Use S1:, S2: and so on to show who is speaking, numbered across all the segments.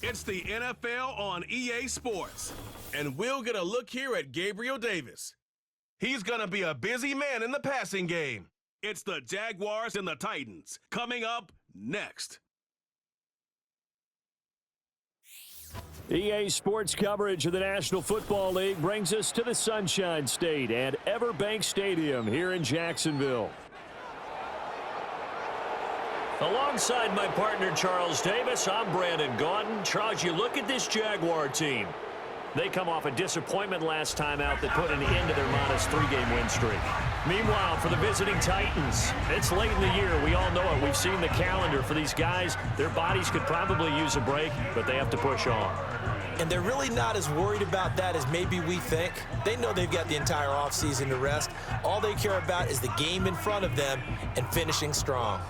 S1: It's the NFL on EA Sports. And we'll get a look here at Gabriel Davis. He's going to be a busy man in the passing game. It's the Jaguars and the Titans coming up next.
S2: EA Sports coverage of the National Football League brings us to the Sunshine State and Everbank Stadium here in Jacksonville. Alongside my partner Charles Davis, I'm Brandon Gaudin. Charles, you look at this Jaguar team. They come off a disappointment last time out that put an end to their modest 3-game win streak. Meanwhile, for the visiting Titans, it's late in the year. We all know it. We've seen the calendar for these guys. Their bodies could probably use a break, but they have to push on.
S3: And they're really not as worried about that as maybe we think. They know they've got the entire offseason to rest. All they care about is the game in front of them and finishing strong.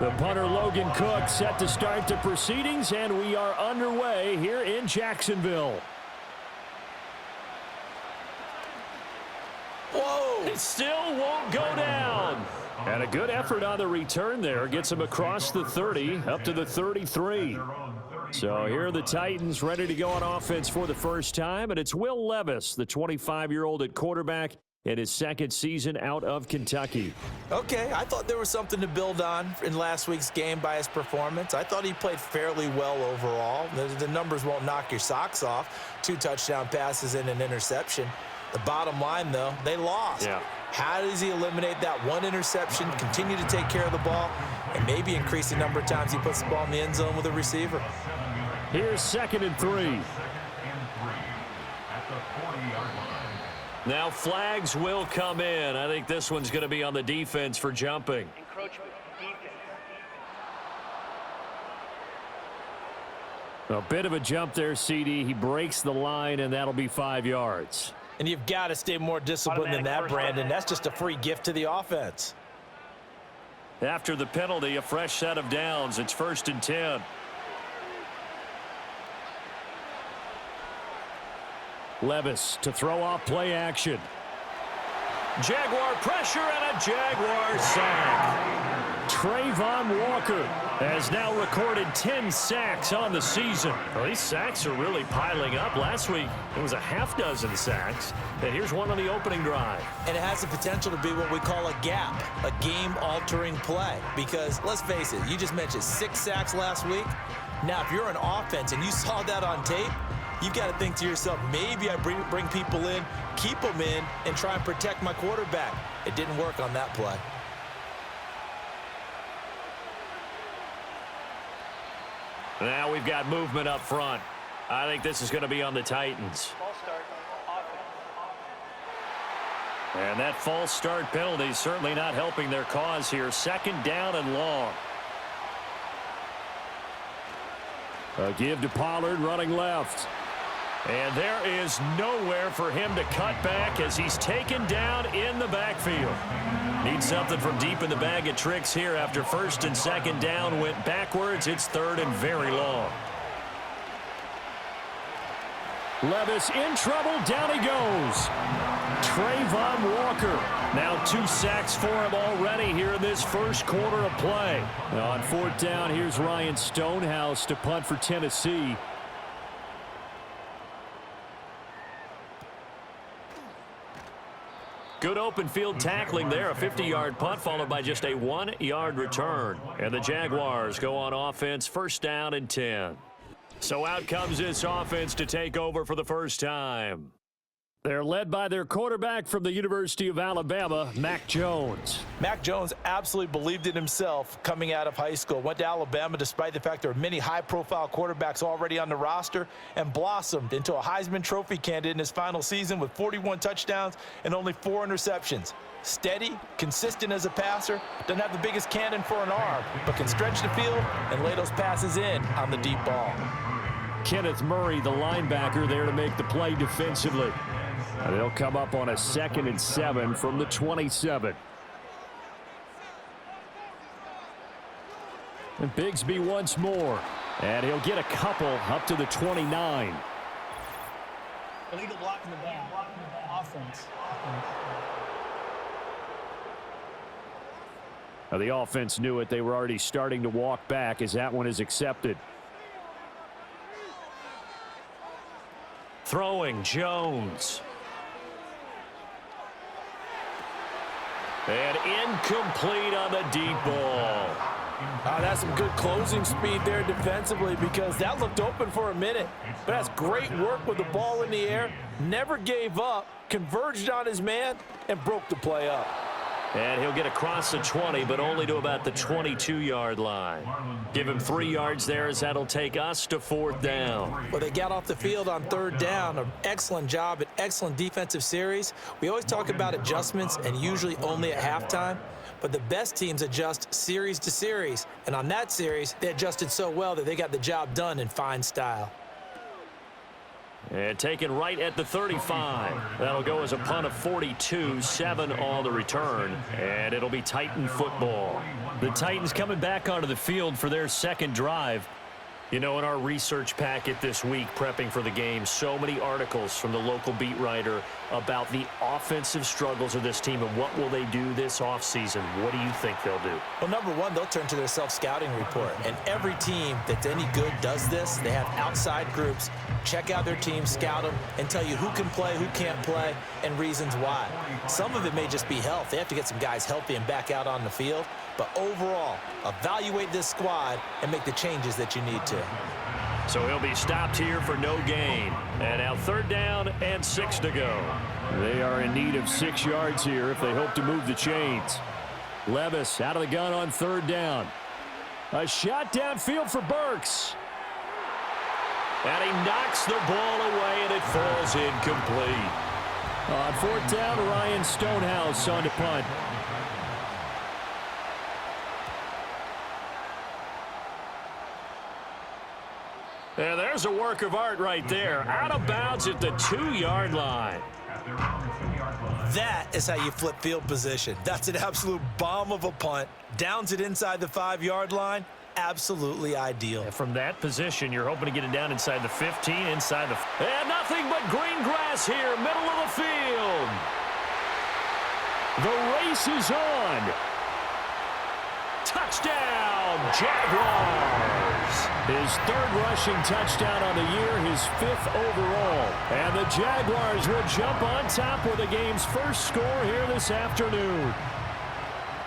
S2: The punter Logan Cook set to start the proceedings, and we are underway here in Jacksonville.
S3: Whoa!
S2: It still won't go down. And a good effort on the return there. Gets him across the 30, up to the 33. So here are the Titans ready to go on offense for the first time, and it's Will Levis, the 25-year-old at quarterback, in his second season out of Kentucky.
S3: Okay, I thought there was something to build on in last week's game by his performance. I thought he played fairly well overall. The numbers won't knock your socks off. 2 touchdown passes and an interception. The bottom line, though, they lost.
S2: Yeah.
S3: How does he eliminate that one interception, continue to take care of the ball, and maybe increase the number of times he puts the ball in the end zone with a receiver?
S2: Here's 2nd and 3. Now flags will come in. I think this one's going to be on the defense for jumping.
S4: Encroachment defense.
S2: A bit of a jump there, CD. He breaks the line, and that'll be 5 yards.
S3: And you've got to stay more disciplined than that, Brandon. That's just a free gift to the offense.
S2: After the penalty, a fresh set of downs. It's 1st and 10. Levis to throw off play action. Jaguar pressure and a Jaguar sack. Trayvon Walker has now recorded 10 sacks on the season. Well, these sacks are really piling up. Last week, it was a half dozen sacks. And here's one on the opening drive.
S3: And it has the potential to be what we call a gap, a game-altering play. Because, let's face it, you just mentioned 6 sacks last week. Now, if you're an offense and you saw that on tape, you've got to think to yourself, maybe I bring people in, keep them in, and try and protect my quarterback. It didn't work on that play.
S2: Now we've got movement up front. I think this is going to be on the Titans.
S4: False start. Offense.
S2: And that false start penalty is certainly not helping their cause here. 2nd down and long. A give to Pollard running left. And there is nowhere for him to cut back as he's taken down in the backfield. Needs something from deep in the bag of tricks here after 1st and 2nd down went backwards. It's 3rd and very long. Levis in trouble. Down he goes. Trayvon Walker. Now 2 sacks for him already here in this first quarter of play. Now on 4th down, here's Ryan Stonehouse to punt for Tennessee. Good open field tackling there. A 50-yard punt followed by just a 1-yard return. And the Jaguars go on offense, 1st down and 10. So out comes this offense to take over for the first time. They're led by their quarterback from the University of Alabama, Mac Jones.
S3: Mac Jones absolutely believed in himself coming out of high school. Went to Alabama despite the fact there are many high-profile quarterbacks already on the roster and blossomed into a Heisman Trophy candidate in his final season with 41 touchdowns and only 4 interceptions. Steady, consistent as a passer, doesn't have the biggest cannon for an arm, but can stretch the field and lay those passes in on the deep ball.
S2: Kenneth Murray, the linebacker, there to make the play defensively. And they'll come up on a 2nd and 7 from the 27. And Bigsby once more. And he'll get a couple up to the 29.
S4: Illegal block in the back. Offense.
S2: Now, the offense knew it. They were already starting to walk back as that one is accepted. Throwing, Jones. And incomplete on the deep ball.
S3: That's some good closing speed there defensively because that looked open for a minute. But that's great work with the ball in the air. Never gave up, converged on his man, and broke the play up.
S2: And he'll get across the 20, but only to about the 22-yard line. Give him 3 yards there as that'll take us to 4th down.
S3: Well, they got off the field on 3rd down. An excellent job, an excellent defensive series. We always talk about adjustments and usually only at halftime. But the best teams adjust series to series. And on that series, they adjusted so well that they got the job done in fine style.
S2: And taken right at the 35. That'll go as a punt of 42, 7 on the return. And it'll be Titan football. The Titans coming back onto the field for their second drive. You know, in our research packet this week, prepping for the game, so many articles from the local beat writer about the offensive struggles of this team and what will they do this offseason. What do you think they'll do?
S3: Well, number one, they'll turn to their self-scouting report. And every team that's any good does this. They have outside groups. Check out their team, scout them, and tell you who can play, who can't play, and reasons why. Some of it may just be health. They have to get some guys healthy and back out on the field. But overall, evaluate this squad and make the changes that you need to.
S2: So he'll be stopped here for no gain. And now 3rd down and 6 to go. They are in need of 6 yards here if they hope to move the chains. Levis out of the gun on 3rd down. A shot downfield for Burks. And he knocks the ball away, and it falls incomplete. On 4th down, Ryan Stonehouse on to punt. And there's a work of art right there. Out of bounds at the 2-yard line.
S3: That is how you flip field position. That's an absolute bomb of a punt. Downs it inside the 5-yard line. Absolutely ideal.
S2: And from that position, you're hoping to get it down inside the 15, inside the... And nothing but green grass here, middle of the field. The race is on. Touchdown, Jaguars. His 3rd rushing touchdown on the year, his 5th overall. And the Jaguars will jump on top with the game's first score here this afternoon.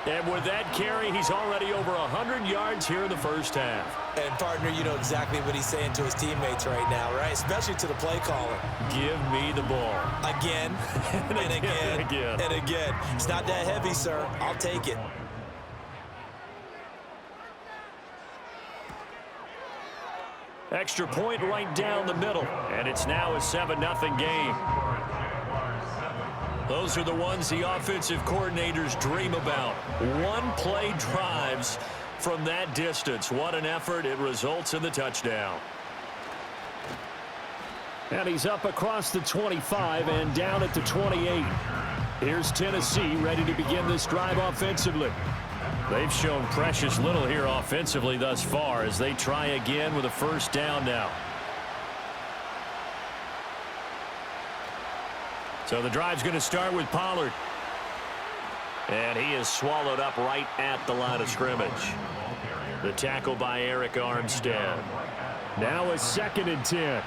S2: And with that carry, he's already over 100 yards here in the first half.
S3: And, partner, you know exactly what he's saying to his teammates right now, right? Especially to the play caller.
S2: Give me the ball.
S3: Again, and again,
S2: and again.
S3: and again. It's not that heavy, sir. I'll take it.
S2: Extra point right down the middle. And it's now a 7-0 game. Those are the ones the offensive coordinators dream about. One-play drives from that distance. What an effort. It results in the touchdown. And he's up across the 25 and down at the 28. Here's Tennessee ready to begin this drive offensively. They've shown precious little here offensively thus far as they try again with a 1st down now. So the drive's going to start with Pollard. And he is swallowed up right at the line of scrimmage. The tackle by Eric Armstead. Now a 2nd and 10.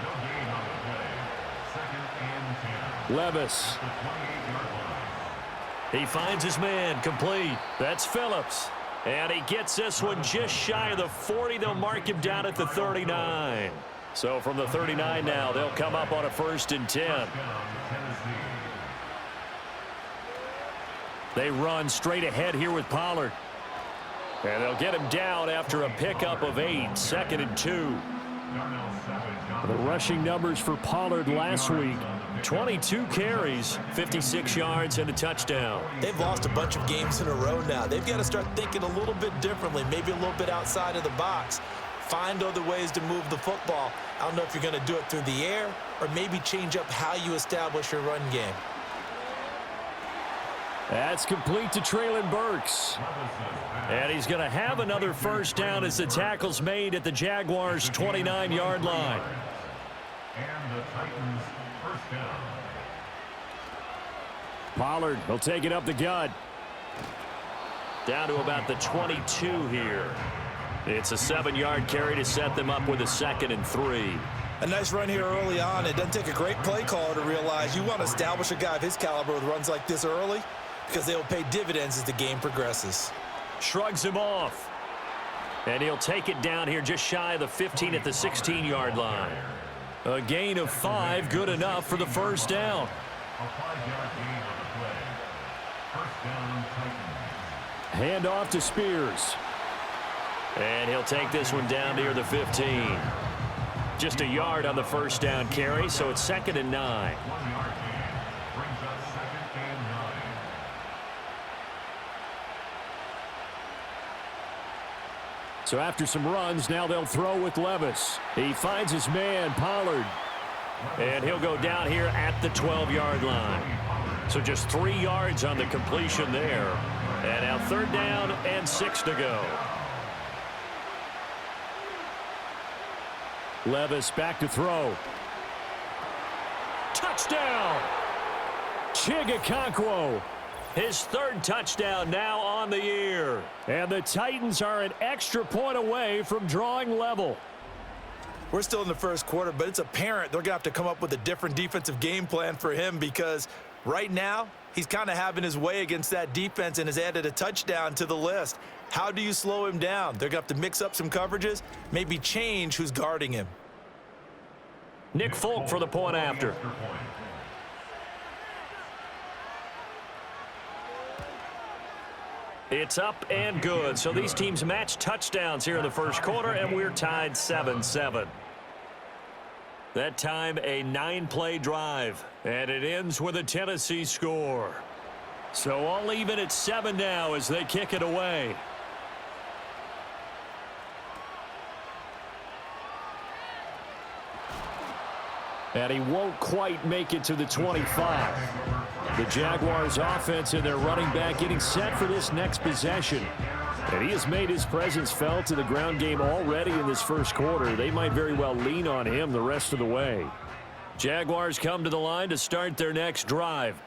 S2: Levis. He finds his man, complete. That's Phillips. And he gets this one just shy of the 40. They'll mark him down at the 39. So from the 39 now, they'll come up on a 1st and 10. They run straight ahead here with Pollard. And they'll get him down after a pickup of 8, 2nd and 2. The rushing numbers for Pollard last week, 22 carries, 56 yards, and a touchdown.
S3: They've lost a bunch of games in a row now. They've got to start thinking a little bit differently, maybe a little bit outside of the box. Find other ways to move the football. I don't know if you're going to do it through the air or maybe change up how you establish your run game.
S2: That's complete to Traylon Burks. And he's going to have another 1st down as the tackle's made at the Jaguars' 29-yard line.
S5: And the Titans first down.
S2: Pollard will take it up the gut. Down to about the 22 here. It's a 7-yard carry to set them up with a 2nd and 3.
S3: A nice run here early on. It doesn't take a great play caller to realize you want to establish a guy of his caliber with runs like this early because they will pay dividends as the game progresses.
S2: Shrugs him off. And he'll take it down here just shy of the 15 at the 16-yard line. A gain of 5, good enough for the first down.
S5: A 5-yard gain on the play. First down, Titans.
S2: Hand off to Spears. And he'll take this one down near the 15. Just a yard on the first down carry, so it's 2nd and 9.
S5: 1-yard gain brings us 2nd and 9.
S2: So after some runs, now they'll throw with Levis. He finds his man, Pollard. And he'll go down here at the 12-yard line. So just 3 yards on the completion there. And now 3rd down and 6 to go. Levis back to throw. Touchdown! Chigakonkwo. His 3rd touchdown now on the year. And the Titans are an extra point away from drawing level.
S3: We're still in the first quarter, but it's apparent they're going to have to come up with a different defensive game plan for him because right now he's kind of having his way against that defense and has added a touchdown to the list. How do you slow him down? They're going to have to mix up some coverages, maybe change who's guarding him.
S2: Nick Folk for the point after. It's up and good. So these teams match touchdowns here in the first quarter, and we're tied 7-7. That time a 9-play drive, and it ends with a Tennessee score. So all even at 7 now as they kick it away. And he won't quite make it to the 25. The Jaguars offense and their running back getting set for this next possession. And he has made his presence felt to the ground game already in this first quarter. They might very well lean on him the rest of the way. Jaguars come to the line to start their next drive.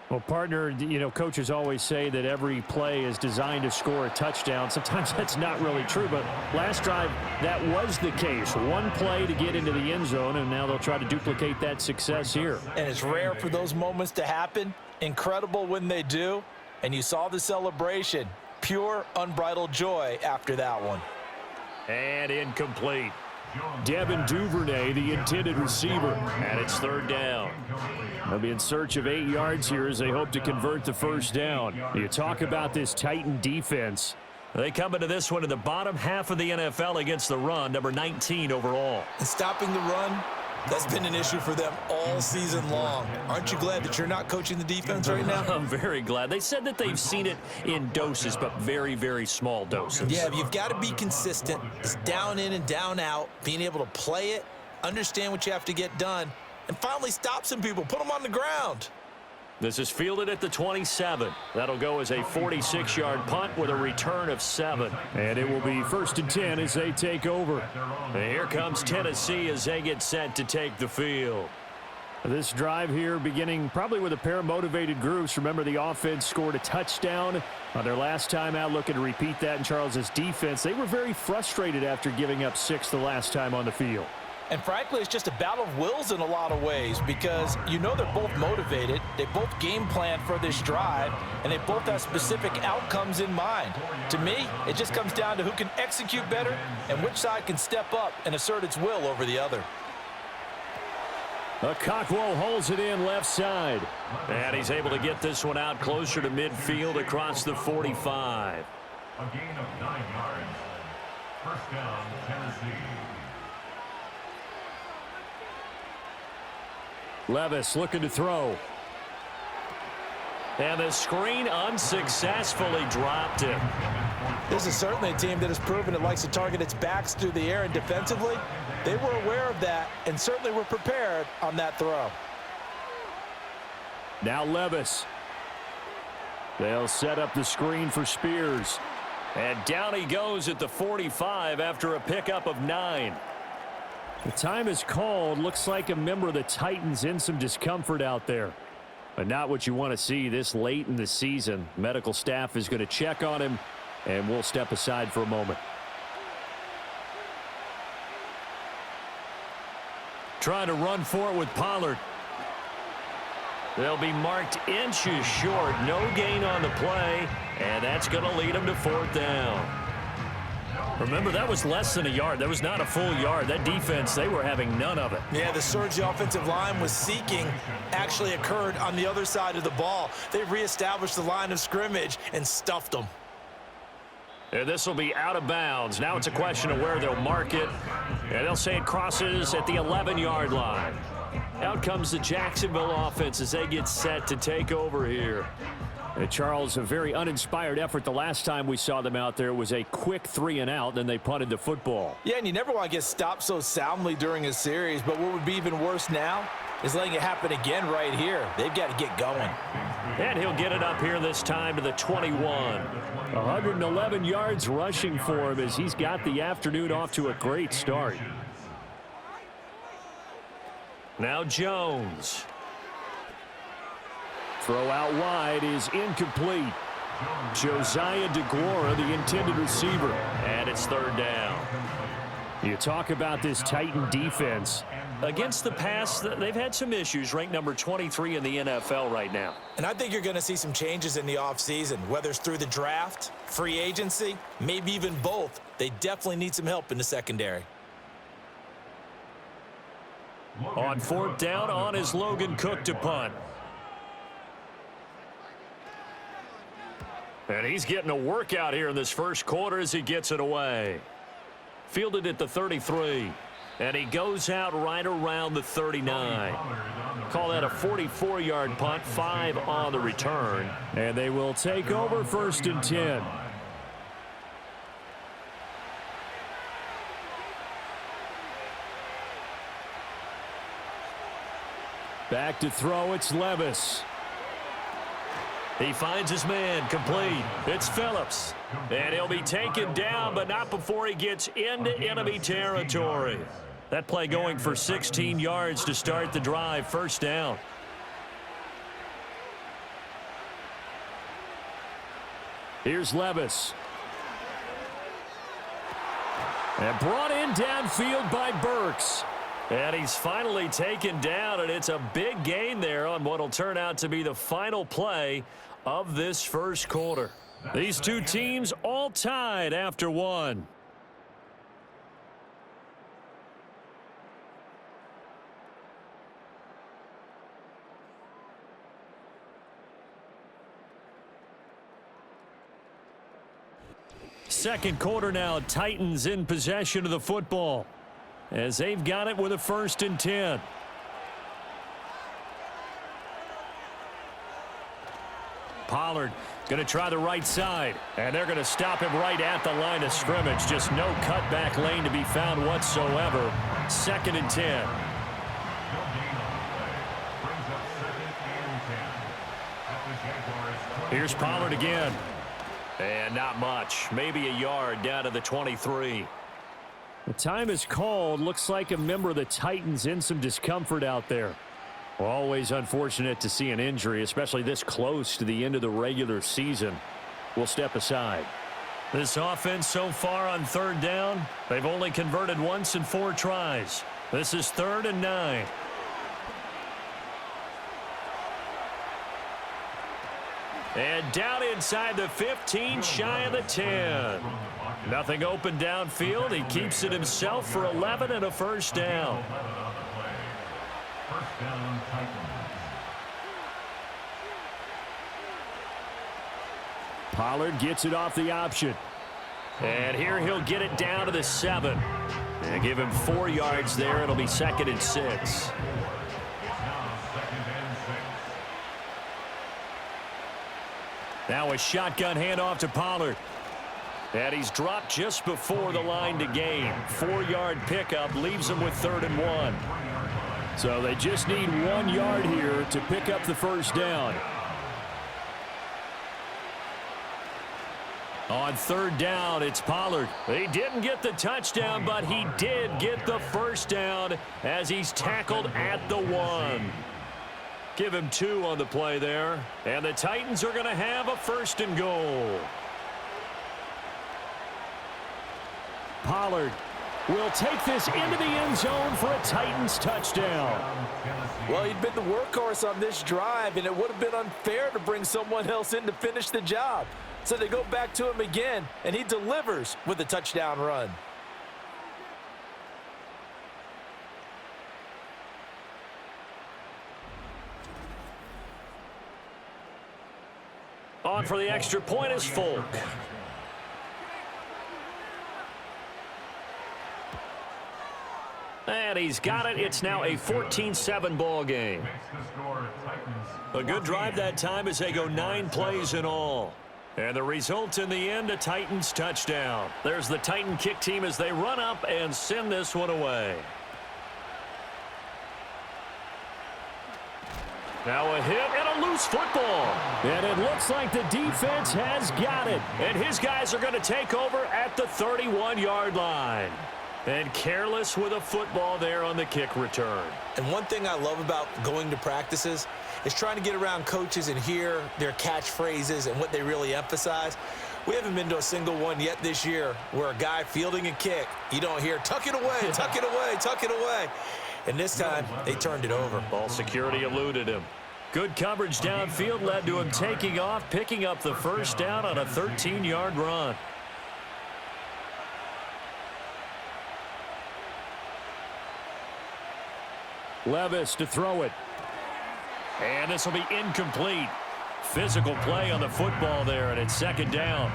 S2: Well, partner, you know, coaches always say that every play is designed to score a touchdown. Sometimes that's not really true, but last drive, that was the case. One play to get into the end zone, and now they'll try to duplicate that success here.
S3: And it's rare for those moments to happen. Incredible when they do. And you saw the celebration. Pure, unbridled joy after that one.
S2: And incomplete. Devin Duvernay, the intended receiver, and it's 3rd down. They'll be in search of 8 yards here as they hope to convert the first down. You talk about this Titan defense. They come into this one in the bottom half of the NFL against the run, number 19 overall.
S3: And stopping the run, that's been an issue for them all season long. Aren't you glad that you're not coaching the defense right now?
S2: I'm very glad. They said that they've seen it in doses, but very, very small doses.
S3: Yeah, you've got to be consistent. It's down in and down out, being able to play it, understand what you have to get done, and finally stop some people, put them on the ground.
S2: This is fielded at the 27. That'll go as a 46-yard punt with a return of 7. And it will be 1st and 10 as they take over. And here comes Tennessee as they get set to take the field. This drive here beginning probably with a pair of motivated groups. Remember, the offense scored a touchdown on their last time out, looking to repeat that in Charles's defense. They were very frustrated after giving up 6 the last time on the field.
S3: And frankly, it's just a battle of wills in a lot of ways because you know they're both motivated, they both game plan for this drive, and they both have specific outcomes in mind. To me, it just comes down to who can execute better and which side can step up and assert its will over the other.
S2: Okakwo holds it in left side. And he's able to get this one out closer to midfield across the 45.
S5: A gain of 9 yards. First down, Tennessee.
S2: Levis looking to throw. And the screen unsuccessfully dropped it.
S3: This is certainly a team that has proven it likes to target its backs through the air, and defensively, they were aware of that and certainly were prepared on that throw.
S2: Now Levis. They'll set up the screen for Spears. And down he goes at the 45 after a pickup of 9. The time is called. Looks like a member of the Titans in some discomfort out there. But not what you want to see this late in the season. Medical staff is going to check on him, and we'll step aside for a moment. Trying to run for it with Pollard. They'll be marked inches short. No gain on the play, and that's going to lead them to 4th down. Remember, that was less than a yard. That was not a full yard. That defense, they were having none of it.
S3: Yeah, the surge the offensive line was seeking actually occurred on the other side of the ball. They reestablished the line of scrimmage and stuffed them.
S2: And this will be out of bounds. Now it's a question of where they'll mark it. And they'll say it crosses at the 11-yard line. Out comes the Jacksonville offense as they get set to take over here. And Charles, a very uninspired effort the last time we saw them out there. It was a quick 3-and-out, then they punted the football.
S3: Yeah, and you never want to get stopped so soundly during a series, but what would be even worse now is letting it happen again right here. They've got to get going.
S2: And he'll get it up here this time to the 21. 111 yards rushing for him as he's got the afternoon off to a great start. Now Jones. Throw out wide is incomplete. Josiah DeGuara, the intended receiver. And it's 3rd down. You talk about this Titan defense. Against the pass, they've had some issues. Ranked number 23 in the NFL right now.
S3: And I think you're going to see some changes in the offseason, whether it's through the draft, free agency, maybe even both. They definitely need some help in the secondary.
S2: On 4th down, on is Logan Cook to punt. And he's getting a workout here in this first quarter as he gets it away. Fielded at the 33. And he goes out right around the 39. Call that a 44-yard punt, 5 on the return. And they will take over 1st and 10. Back to throw, it's Levis. He finds his man, complete. It's Phillips. And he'll be taken down, but not before he gets into enemy territory. That play going for 16 yards to start the drive, 1st down. Here's Levis. And brought in downfield by Burks. And he's finally taken down, and it's a big gain there on what will turn out to be the final play of this first quarter. These two teams all tied after 1. Second quarter now, Titans in possession of the football as they've got it with a 1st and 10. Pollard going to try the right side, and they're going to stop him right at the line of scrimmage. Just no cutback lane to be found whatsoever. 2nd and 10. Here's Pollard again. And not much. Maybe a yard down to the 23. The time is called. Looks like a member of the Titans in some discomfort out there. Always unfortunate to see an injury, especially this close to the end of the regular season. We'll step aside. This offense so far on 3rd down, they've only converted once in 4 tries. This is 3rd and 9. And down inside the 15, shy of the 10. Nothing open downfield. He keeps it himself for 11 and a 1st down. Pollard gets it off the option. And here he'll get it down to the 7. And give him 4 yards there. It'll be 2nd and 6. Now a shotgun handoff to Pollard. And he's dropped just before the line to gain. 4-yard pickup leaves him with 3rd and 1. So they just need 1 yard here to pick up the 1st down. On third down, it's Pollard. He didn't get the touchdown, but he did get the first down as he's tackled at the 1. Give him 2 on the play there. And the Titans are going to have a first and goal. Pollard will take this into the end zone for a Titans touchdown.
S3: Well, he'd been the workhorse on this drive, and it would have been unfair to bring someone else in to finish the job. So they go back to him again, and he delivers with a touchdown run.
S2: On for the extra point is Folk. And he's got it. It's now a 14-7 ball game. A good drive that time as they go 9 plays in all. And the result in the end, a Titans touchdown. There's the Titan kick team as they run up and send this one away. Now a hit and a loose football. And it looks like the defense has got it. And his guys are going to take over at the 31-yard line. And careless with a football there on the kick return.
S3: And one thing I love about going to practices is trying to get around coaches and hear their catchphrases and what they really emphasize. We haven't been to a single one yet this year where a guy fielding a kick, you don't hear, tuck it away, tuck it away, tuck it away. And this time, they turned it over.
S2: Ball security eluded him. Good coverage downfield led to him taking off, picking up the first down on a 13-yard run. Levis to throw it. And this will be incomplete. Physical play on the football there, and it's second down.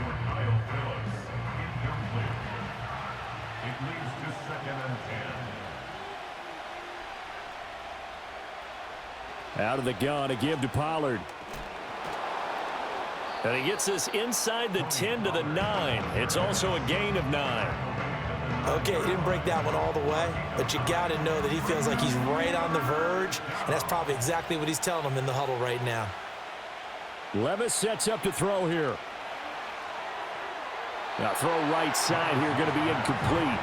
S5: It leads to 2nd and 10.
S2: Out of the gun, a give to Pollard. And he gets this inside the 10 to the 9. It's also a gain of 9.
S3: Okay, he didn't break that one all the way, but you got to know that he feels like he's right on the verge, and that's probably exactly what he's telling them in the huddle right now.
S2: Levis sets up to throw here. Now throw right side here, going to be incomplete.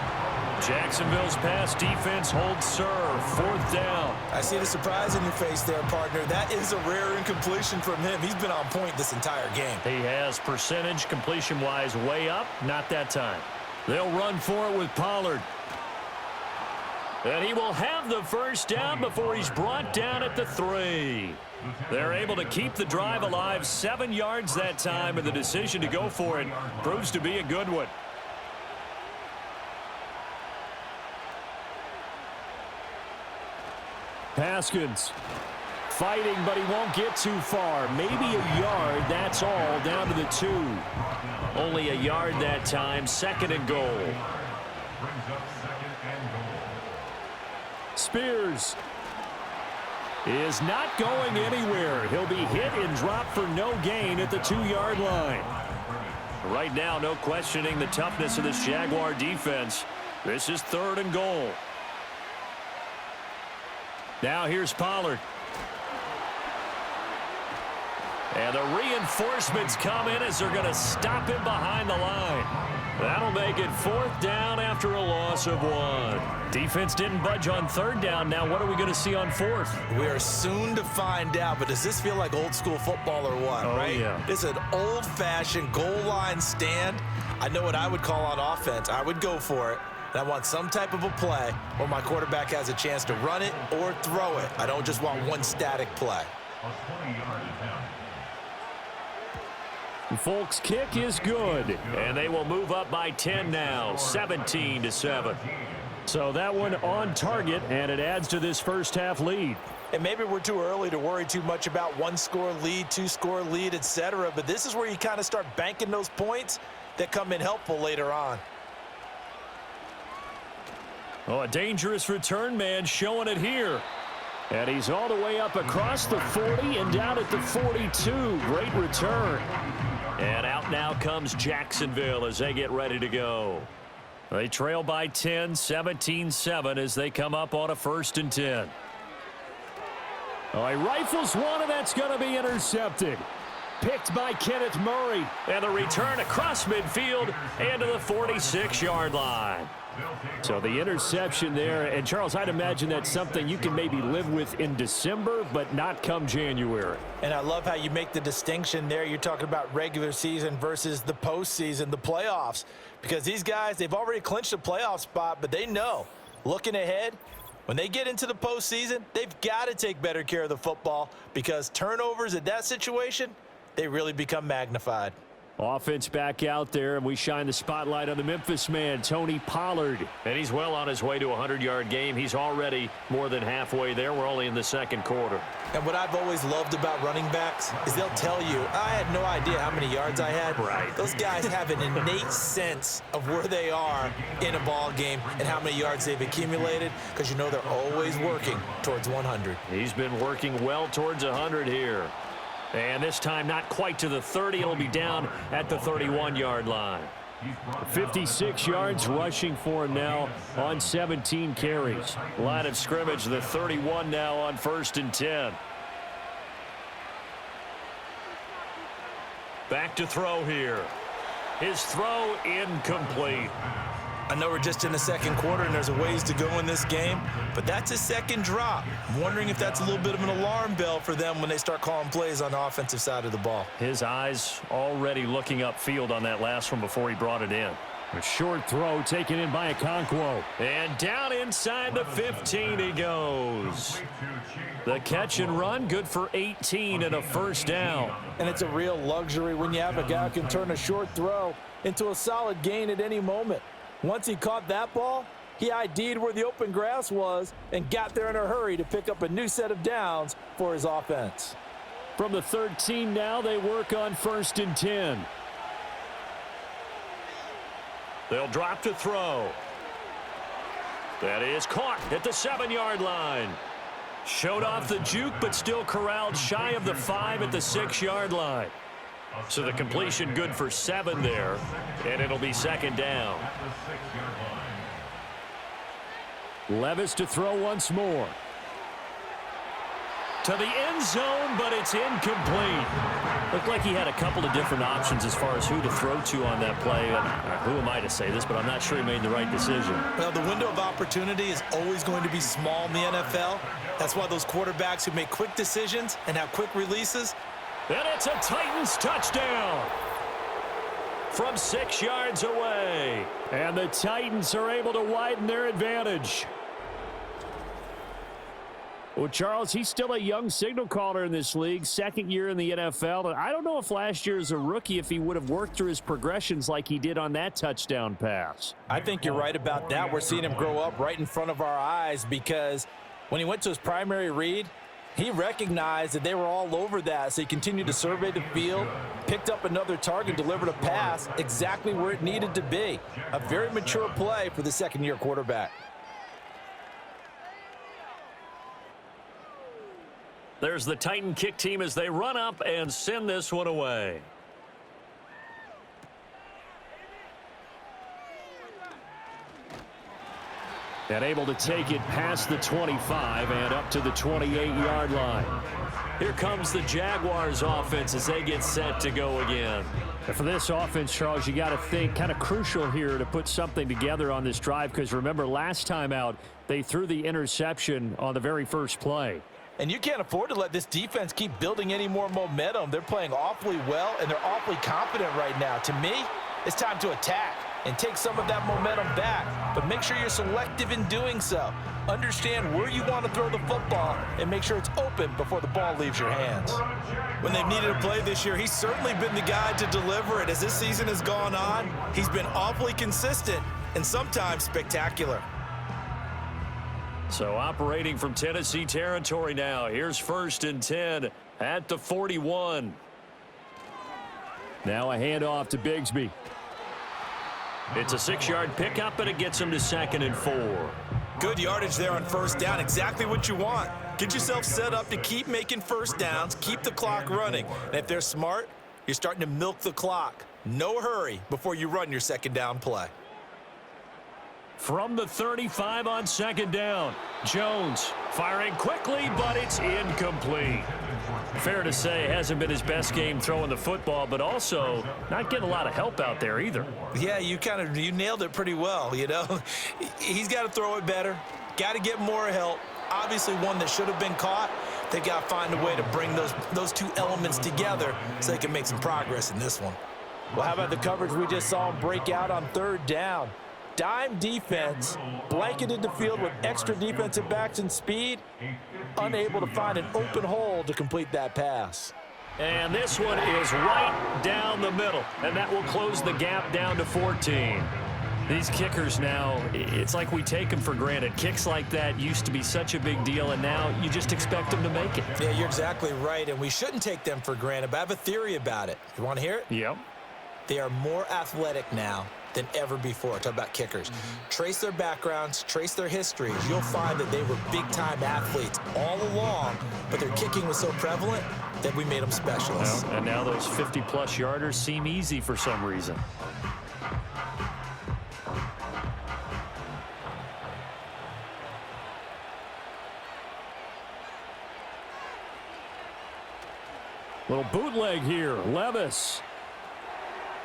S2: Jacksonville's pass defense holds serve. 4th down.
S3: I see the surprise in your face there, partner. That is a rare incompletion from him. He's been on point this entire game.
S2: He has percentage completion-wise way up, not that time. They'll run for it with Pollard. And he will have the first down before he's brought down at the 3. They're able to keep the drive alive 7 yards that time, and the decision to go for it proves to be a good one. Haskins fighting, but he won't get too far. Maybe a yard, that's all, down to the 2. Only a yard that time, 2nd and goal.
S5: Brings up 2nd and goal.
S2: Spears is not going anywhere. He'll be hit and dropped for no gain at the 2-yard line. Right now, no questioning the toughness of this Jaguar defense. This is 3rd and goal. Now here's Pollard. And the reinforcements come in as they're going to stop him behind the line. That'll make it 4th down after a loss of 1. Defense didn't budge on 3rd down. Now what are we going to see on 4th?
S3: We are soon to find out, but does this feel like old school football or what, right?
S2: Yeah.
S3: This is an old-fashioned goal line stand. I know what I would call on offense. I would go for it. And I want some type of a play where my quarterback has a chance to run it or throw it. I don't just want one static play.
S5: A 20-yard attempt.
S2: Folk's kick is good, and they will move up by 10 now, 17-7. So that one on target, and it adds to this first half lead.
S3: And maybe we're too early to worry too much about 1-score lead, 2-score lead, etc. But this is where you kind of start banking those points that come in helpful later on.
S2: Oh, a dangerous return man showing it here. And he's all the way up across the 40 and down at the 42. Great return. And out now comes Jacksonville as they get ready to go. They trail by 10, 17-7 as they come up on a 1st and 10. Oh, he rifles one, and that's going to be intercepted. picked by Kenneth Murray. And the return across midfield and to the 46-yard line. So the interception there, and Charles, I'd imagine that's something you can maybe live with in December, but not come January.
S3: And I love how you make the distinction there. You're talking about regular season versus the postseason, the playoffs. Because these guys, they've already clinched a playoff spot, but they know, looking ahead, when they get into the postseason, they've got to take better care of the football because turnovers in that situation, they really become magnified.
S2: Offense back out there, and we shine the spotlight on the Memphis man, Tony Pollard. And he's well on his way to a 100-yard game. He's already more than halfway there. We're only in the second quarter.
S3: And what I've always loved about running backs is they'll tell you, I had no idea how many yards I had.
S2: Right.
S3: Those guys have an innate sense of where they are in a ball game and how many yards they've accumulated because you know they're always working towards 100.
S2: He's been working well towards 100 here. And this time not quite to the 30. It'll be down at the 31-yard line. 56 yards rushing for him now on 17 carries. Line of scrimmage, the 31 now on 1st and 10. Back to throw here. His throw incomplete.
S3: I know we're just in the second quarter and there's a ways to go in this game, but that's his second drop. I'm wondering if that's a little bit of an alarm bell for them when they start calling plays on the offensive side of the ball.
S2: His eyes already looking upfield on that last one before he brought it in. A short throw taken in by Okonkwo. And down inside the 15 he goes. The catch and run, good for 18 and a first down.
S3: And it's a real luxury when you have a guy who can turn a short throw into a solid gain at any moment. Once he caught that ball, he ID'd where the open grass was and got there in a hurry to pick up a new set of downs for his offense.
S2: From the 13 now, they work on 1st and 10. They'll drop to throw. That is caught at the 7-yard line. Showed off the juke, but still corralled shy of the 5 at the 6-yard line. So the completion good for 7 there, and it'll be 2nd down. Levis to throw once more. To the end zone, but it's incomplete. Looked like he had a couple of different options as far as who to throw to on that play. And who am I to say this, but I'm not sure he made the right decision.
S3: Well, the window of opportunity is always going to be small in the NFL. That's why those quarterbacks who make quick decisions and have quick releases.
S2: And it's a Titans touchdown from 6 yards away. And the Titans are able to widen their advantage. Well, Charles, he's still a young signal caller in this league, 2nd year in the NFL. And I don't know if last year as a rookie, if he would have worked through his progressions like he did on that touchdown pass.
S3: I think you're right about that. We're seeing him grow up right in front of our eyes because when he went to his primary read, he recognized that they were all over that, so he continued to survey the field, picked up another target, delivered a pass exactly where it needed to be. A very mature play for the 2nd-year quarterback.
S2: There's the Titan kick team as they run up and send this one away. And able to take it past the 25 and up to the 28-yard line. Here comes the Jaguars offense as they get set to go again. And for this offense, Charles, you got to think kind of crucial here to put something together on this drive because remember last time out they threw the interception on the very first play.
S3: And you can't afford to let this defense keep building any more momentum. They're playing awfully well, and they're awfully confident right now. To me, it's time to attack and take some of that momentum back. But make sure you're selective in doing so. Understand where you want to throw the football and make sure it's open before the ball leaves your hands. When they've needed a play this year, he's certainly been the guy to deliver it. As this season has gone on, he's been awfully consistent and sometimes spectacular.
S2: So operating from Tennessee territory now. Here's 1st and 10 at the 41. Now a handoff to Bigsby. It's a 6-yard pickup, and it gets him to 2nd and 4.
S3: Good yardage there on 1st down. Exactly what you want. Get yourself set up to keep making 1st downs, keep the clock running. And if they're smart, you're starting to milk the clock. No hurry before you run your 2nd down play.
S2: From the 35 on second down. Jones firing quickly, but it's incomplete. Fair to say, it hasn't been his best game throwing the football, but also not getting a lot of help out there either.
S3: Yeah, you nailed it pretty well, you know. He's got to throw it better, got to get more help. Obviously one that should have been caught. They got to find a way to bring those two elements together so they can make some progress in this one. Well, how about the coverage we just saw him break out on third down? Dime defense, blanketed the field with extra defensive backs and speed, unable to find an open hole to complete that pass.
S2: And this one is right down the middle, and that will close the gap down to 14. These kickers now, it's like we take them for granted. Kicks like that used to be such a big deal, and now you just expect them to make it.
S3: Yeah, you're exactly right, and we shouldn't take them for granted, but I have a theory about it. You want to hear it?
S2: Yep.
S3: They are more athletic now than ever before. Talk about kickers. Trace their backgrounds, trace their histories. You'll find that they were big-time athletes all along, but their kicking was so prevalent that we made them specialists.
S2: Well, and now those 50-plus yarders seem easy for some reason. Little bootleg here. Levis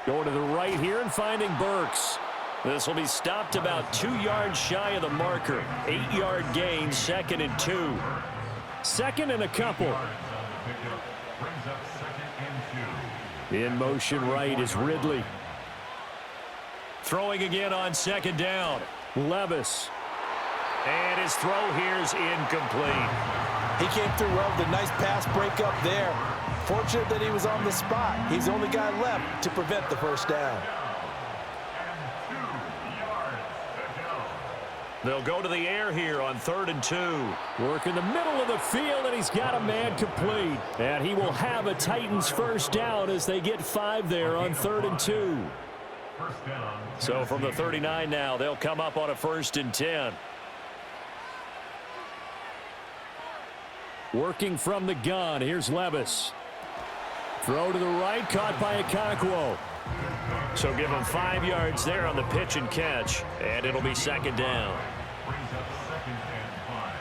S2: going to the right here and finding Burks. This will be stopped about 2 yards shy of the marker. 8-yard gain, 2nd and 2. 2nd and a couple. In motion right is Ridley. Throwing again on 2nd down. Levis. And his throw here is incomplete.
S3: He came through well with a nice pass break up there. Fortunate that he was on the spot. He's the only guy left to prevent the first down.
S2: They'll go to the air here on 3rd and 2. Work in the middle of the field, and he's got a man complete. And he will have a Titans first down as they get 5 there on 3rd and 2. So from the 39 now, they'll come up on a 1st and 10. Working from the gun, here's Levis. Throw to the right, caught by Okonkwo. So give him 5 yards there on the pitch and catch, and it'll be 2nd down.
S5: Brings up 2nd and 5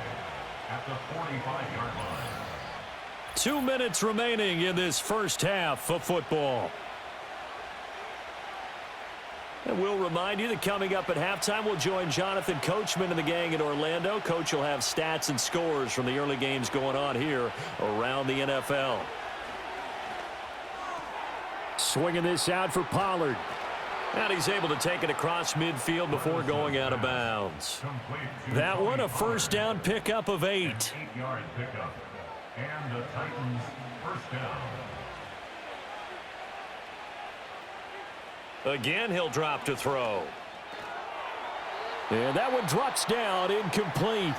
S5: at the 45-yard line.
S2: 2 minutes remaining in this first half of football. And we'll remind you that coming up at halftime, we'll join Jonathan Coachman and the gang in Orlando. Coach will have stats and scores from the early games going on here around the NFL. Swinging this out for Pollard. And he's able to take it across midfield before going out of bounds. That one, a first down pickup of 8.
S5: 8-yard pickup. And the Titans first down.
S2: Again, he'll drop to throw. And that one drops down, incomplete.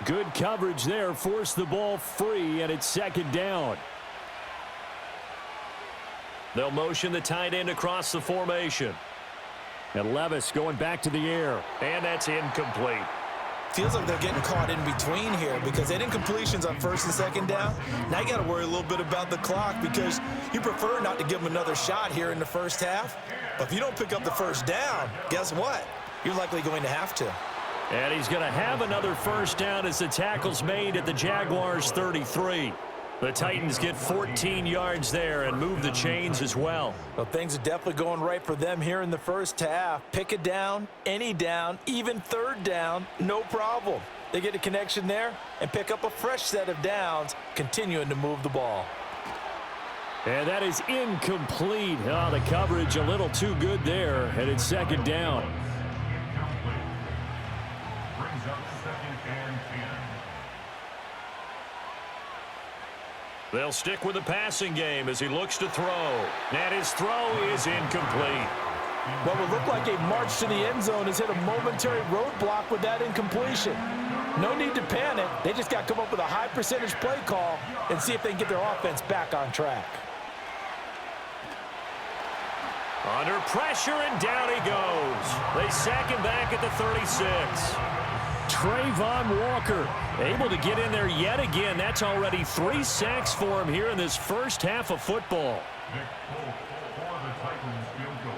S2: Good coverage there, forced the ball free, and it's 2nd down. They'll motion the tight end across the formation. And Levis going back to the air, and that's incomplete.
S3: Feels like they're getting caught in between here because they had incompletions on 1st and 2nd down. Now you got to worry a little bit about the clock because you prefer not to give them another shot here in the first half. But if you don't pick up the first down, guess what? You're likely going to have to.
S2: And he's going to have another first down as the tackle's made at the Jaguars' 33. The Titans get 14 yards there and move the chains as well.
S3: Well, things are definitely going right for them here in the first half. Pick a down, any down, even 3rd down, no problem. They get a connection there and pick up a fresh set of downs, continuing to move the ball.
S2: And that is incomplete. Oh, the coverage a little too good there, and it's 2nd down.
S5: Incomplete. Brings up 2nd and 10.
S2: They'll stick with the passing game as he looks to throw. And his throw is incomplete.
S3: What would look like a march to the end zone has hit a momentary roadblock with that incompletion. No need to panic. They just got to come up with a high percentage play call and see if they can get their offense back on track.
S2: Under pressure, and down he goes. They sack him back at the 36. Trayvon Walker able to get in there yet again. That's already 3 sacks for him here in this first half of football.
S5: Nick Folk for the Titans field goal.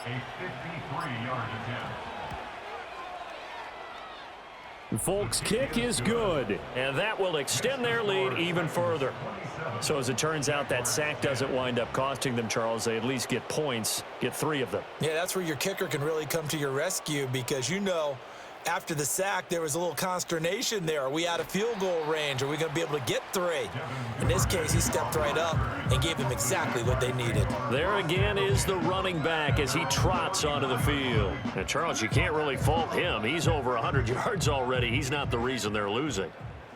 S5: A 53-yard attempt.
S2: Folks' kick is good, and that will extend their lead even further. So as it turns out, that sack doesn't wind up costing them, Charles. They at least get points, get 3 of them.
S3: Yeah, that's where your kicker can really come to your rescue because, after the sack, there was a little consternation there. Are we out of field goal range? Are we going to be able to get 3? In this case, he stepped right up and gave them exactly what they needed.
S2: There again is the running back as he trots onto the field. And, Charles, you can't really fault him. He's over 100 yards already. He's not the reason they're losing.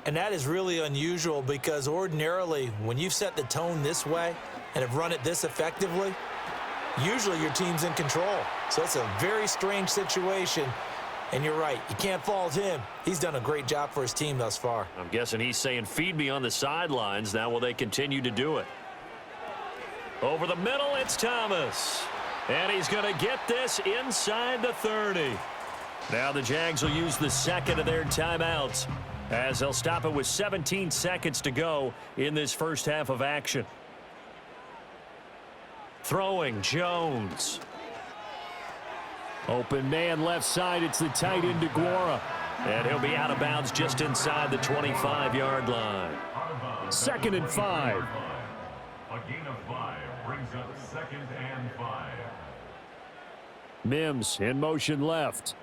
S3: And that is really unusual because ordinarily, when you've set the tone this way and have run it this effectively, usually your team's in control. So it's a very strange situation. And you're right, you can't fault him. He's done a great job for his team thus far.
S2: I'm guessing he's saying, feed me on the sidelines. Now will they continue to do it? Over the middle, it's Thomas. And he's going to get this inside the 30. Now the Jags will use the second of their timeouts as they'll stop it with 17 seconds to go in this first half of action. Throwing, Jones. Open man left side. It's the tight end, DeGuara. And he'll be out of bounds just inside the 25-yard line. 2nd and 5.
S5: A gain of 5 brings up 2nd and 5.
S2: Mims in motion left.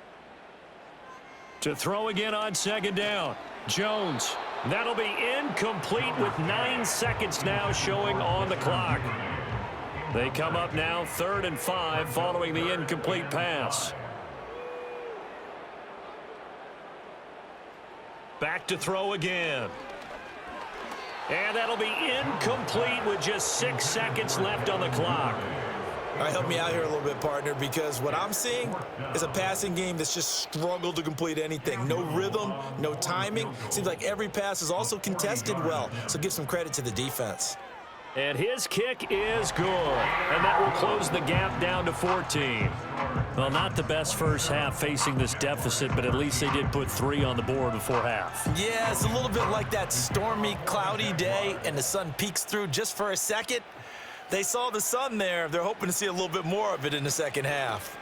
S2: To throw again on 2nd down. Jones. That'll be incomplete with 9 seconds now showing on the clock. They come up now 3rd and 5 following the incomplete pass. Back to throw again. And that'll be incomplete with just 6 seconds left on the clock.
S3: All right, help me out here a little bit, partner, because what I'm seeing is a passing game that's just struggled to complete anything. No rhythm, no timing. Seems like every pass is also contested well, so give some credit to the defense.
S2: And his kick is good. And that will close the gap down to 14. Well, not the best first half facing this deficit, but at least they did put 3 on the board before half.
S3: Yeah, it's a little bit like that stormy, cloudy day, and the sun peeks through just for a second. They saw the sun there. They're hoping to see a little bit more of it in the second half.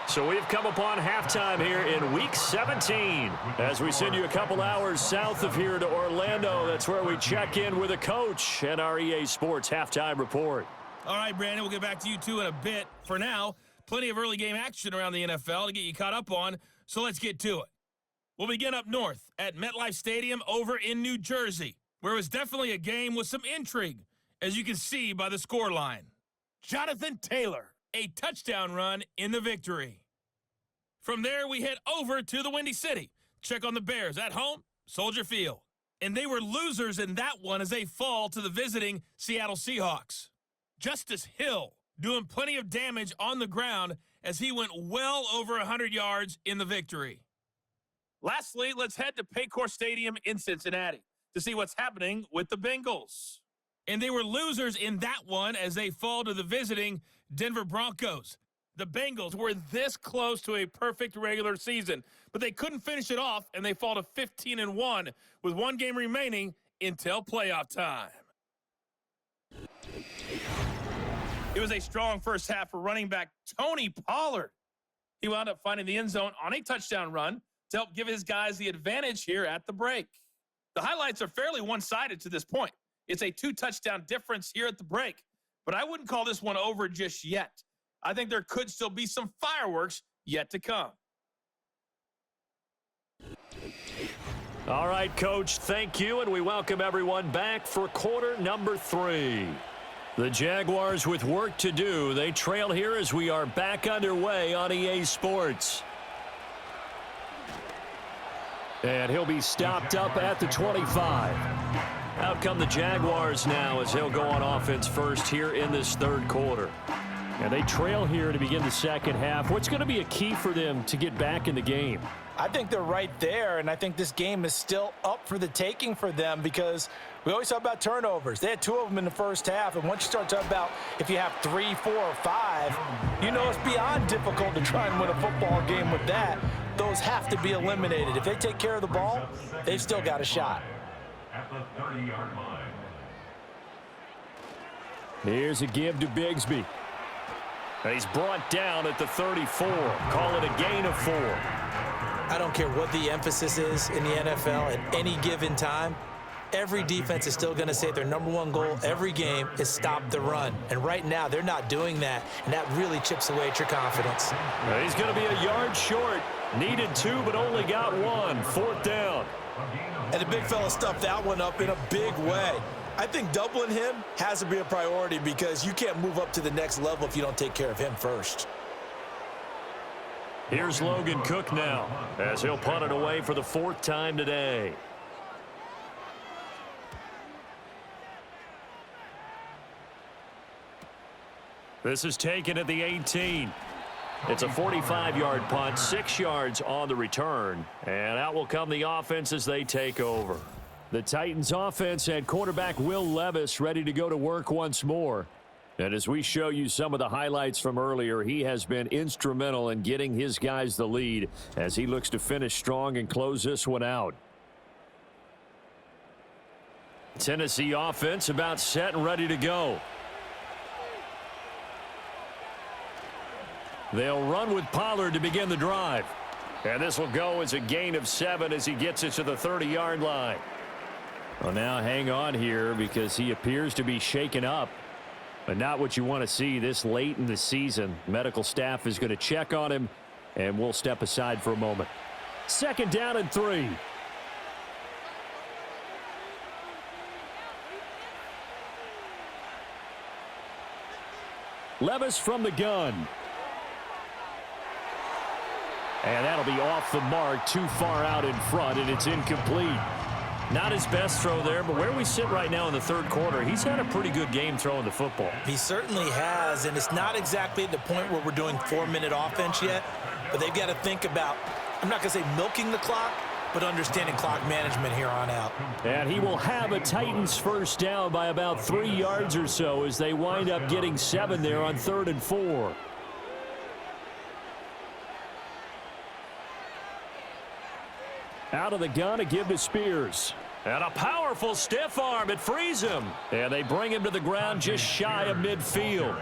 S2: So we've come upon halftime here in Week 17. As we send you a couple hours south of here to Orlando, that's where we check in with a coach and our EA Sports Halftime Report.
S6: All right, Brandon, we'll get back to you two in a bit. For now, plenty of early game action around the NFL to get you caught up on, so let's get to it. We'll begin up north at MetLife Stadium over in New Jersey, where it was definitely a game with some intrigue, as you can see by the scoreline. Jonathan Taylor, a touchdown run in the victory. From there, we head over to the Windy City. Check on the Bears at home, Soldier Field. And they were losers in that one as they fall to the visiting Seattle Seahawks. Justice Hill doing plenty of damage on the ground as he went well over 100 yards in the victory. Lastly, let's head to Paycor Stadium in Cincinnati to see what's happening with the Bengals. And they were losers in that one as they fall to the visiting Denver Broncos. The Bengals were this close to a perfect regular season, but they couldn't finish it off, and they fall to 15-1 with 1 game remaining until playoff time. It was a strong first half for running back Tony Pollard. He wound up finding the end zone on a touchdown run to help give his guys the advantage here at the break. The highlights are fairly one-sided to this point. It's a 2-touchdown difference here at the break, but I wouldn't call this one over just yet. I think there could still be some fireworks yet to come.
S2: All right, Coach, thank you, and we welcome everyone back for quarter number 3. The Jaguars with work to do. They trail here as we are back underway on EA Sports. And he'll be stopped up at the 25. Out come the Jaguars now as he'll go on offense first here in this third quarter. And they trail here to begin the second half. What's going to be a key for them to get back in the game?
S3: I think they're right there, and I think this game is still up for the taking for them because we always talk about turnovers. They had 2 of them in the first half, and once you start talking about if you have 3, 4, or 5, you know it's beyond difficult to try and win a football game with that. Those have to be eliminated. If they take care of the ball, they've still got a shot.
S5: At the 30-yard line.
S2: Here's a give to Bigsby. He's brought down at the 34. Call it a gain of 4.
S3: I don't care what the emphasis is in the NFL at any given time. Every defense is still going to say their #1 goal every game is stop the run. And right now, they're not doing that, and that really chips away at your confidence.
S2: He's going to be a yard short. Needed 2, but only got 1. 4th down.
S3: And the big fella stuffed that one up in a big way. I think doubling him has to be a priority because you can't move up to the next level if you don't take care of him first.
S2: Here's Logan Cook now as he'll punt it away for the 4th time today. This is taken at the 18. It's a 45-yard punt, 6 yards on the return, and out will come the offense as they take over. The Titans offense had quarterback Will Levis ready to go to work once more. And as we show you some of the highlights from earlier, he has been instrumental in getting his guys the lead as he looks to finish strong and close this one out. Tennessee offense about set and ready to go. They'll run with Pollard to begin the drive. And this will go as a gain of 7 as he gets it to the 30-yard line. Well, now hang on here because he appears to be shaken up. But not what you want to see this late in the season. Medical staff is going to check on him, and we'll step aside for a moment. 2nd down and 3. Levis from the gun. And that'll be off the mark, too far out in front, and it's incomplete. Not his best throw there, but where we sit right now in the 3rd quarter, he's had a pretty good game throwing the football.
S3: He certainly has, and it's not exactly at the point where we're doing 4-minute offense yet, but they've got to think about, I'm not going to say milking the clock, but understanding clock management here on out.
S2: And he will have a Titans 1st down by about 3 yards or so as they wind up getting 7 there on 3rd and 4. Out of the gun, a give to Spears. And a powerful stiff arm. It frees him. And they bring him to the ground just shy of midfield.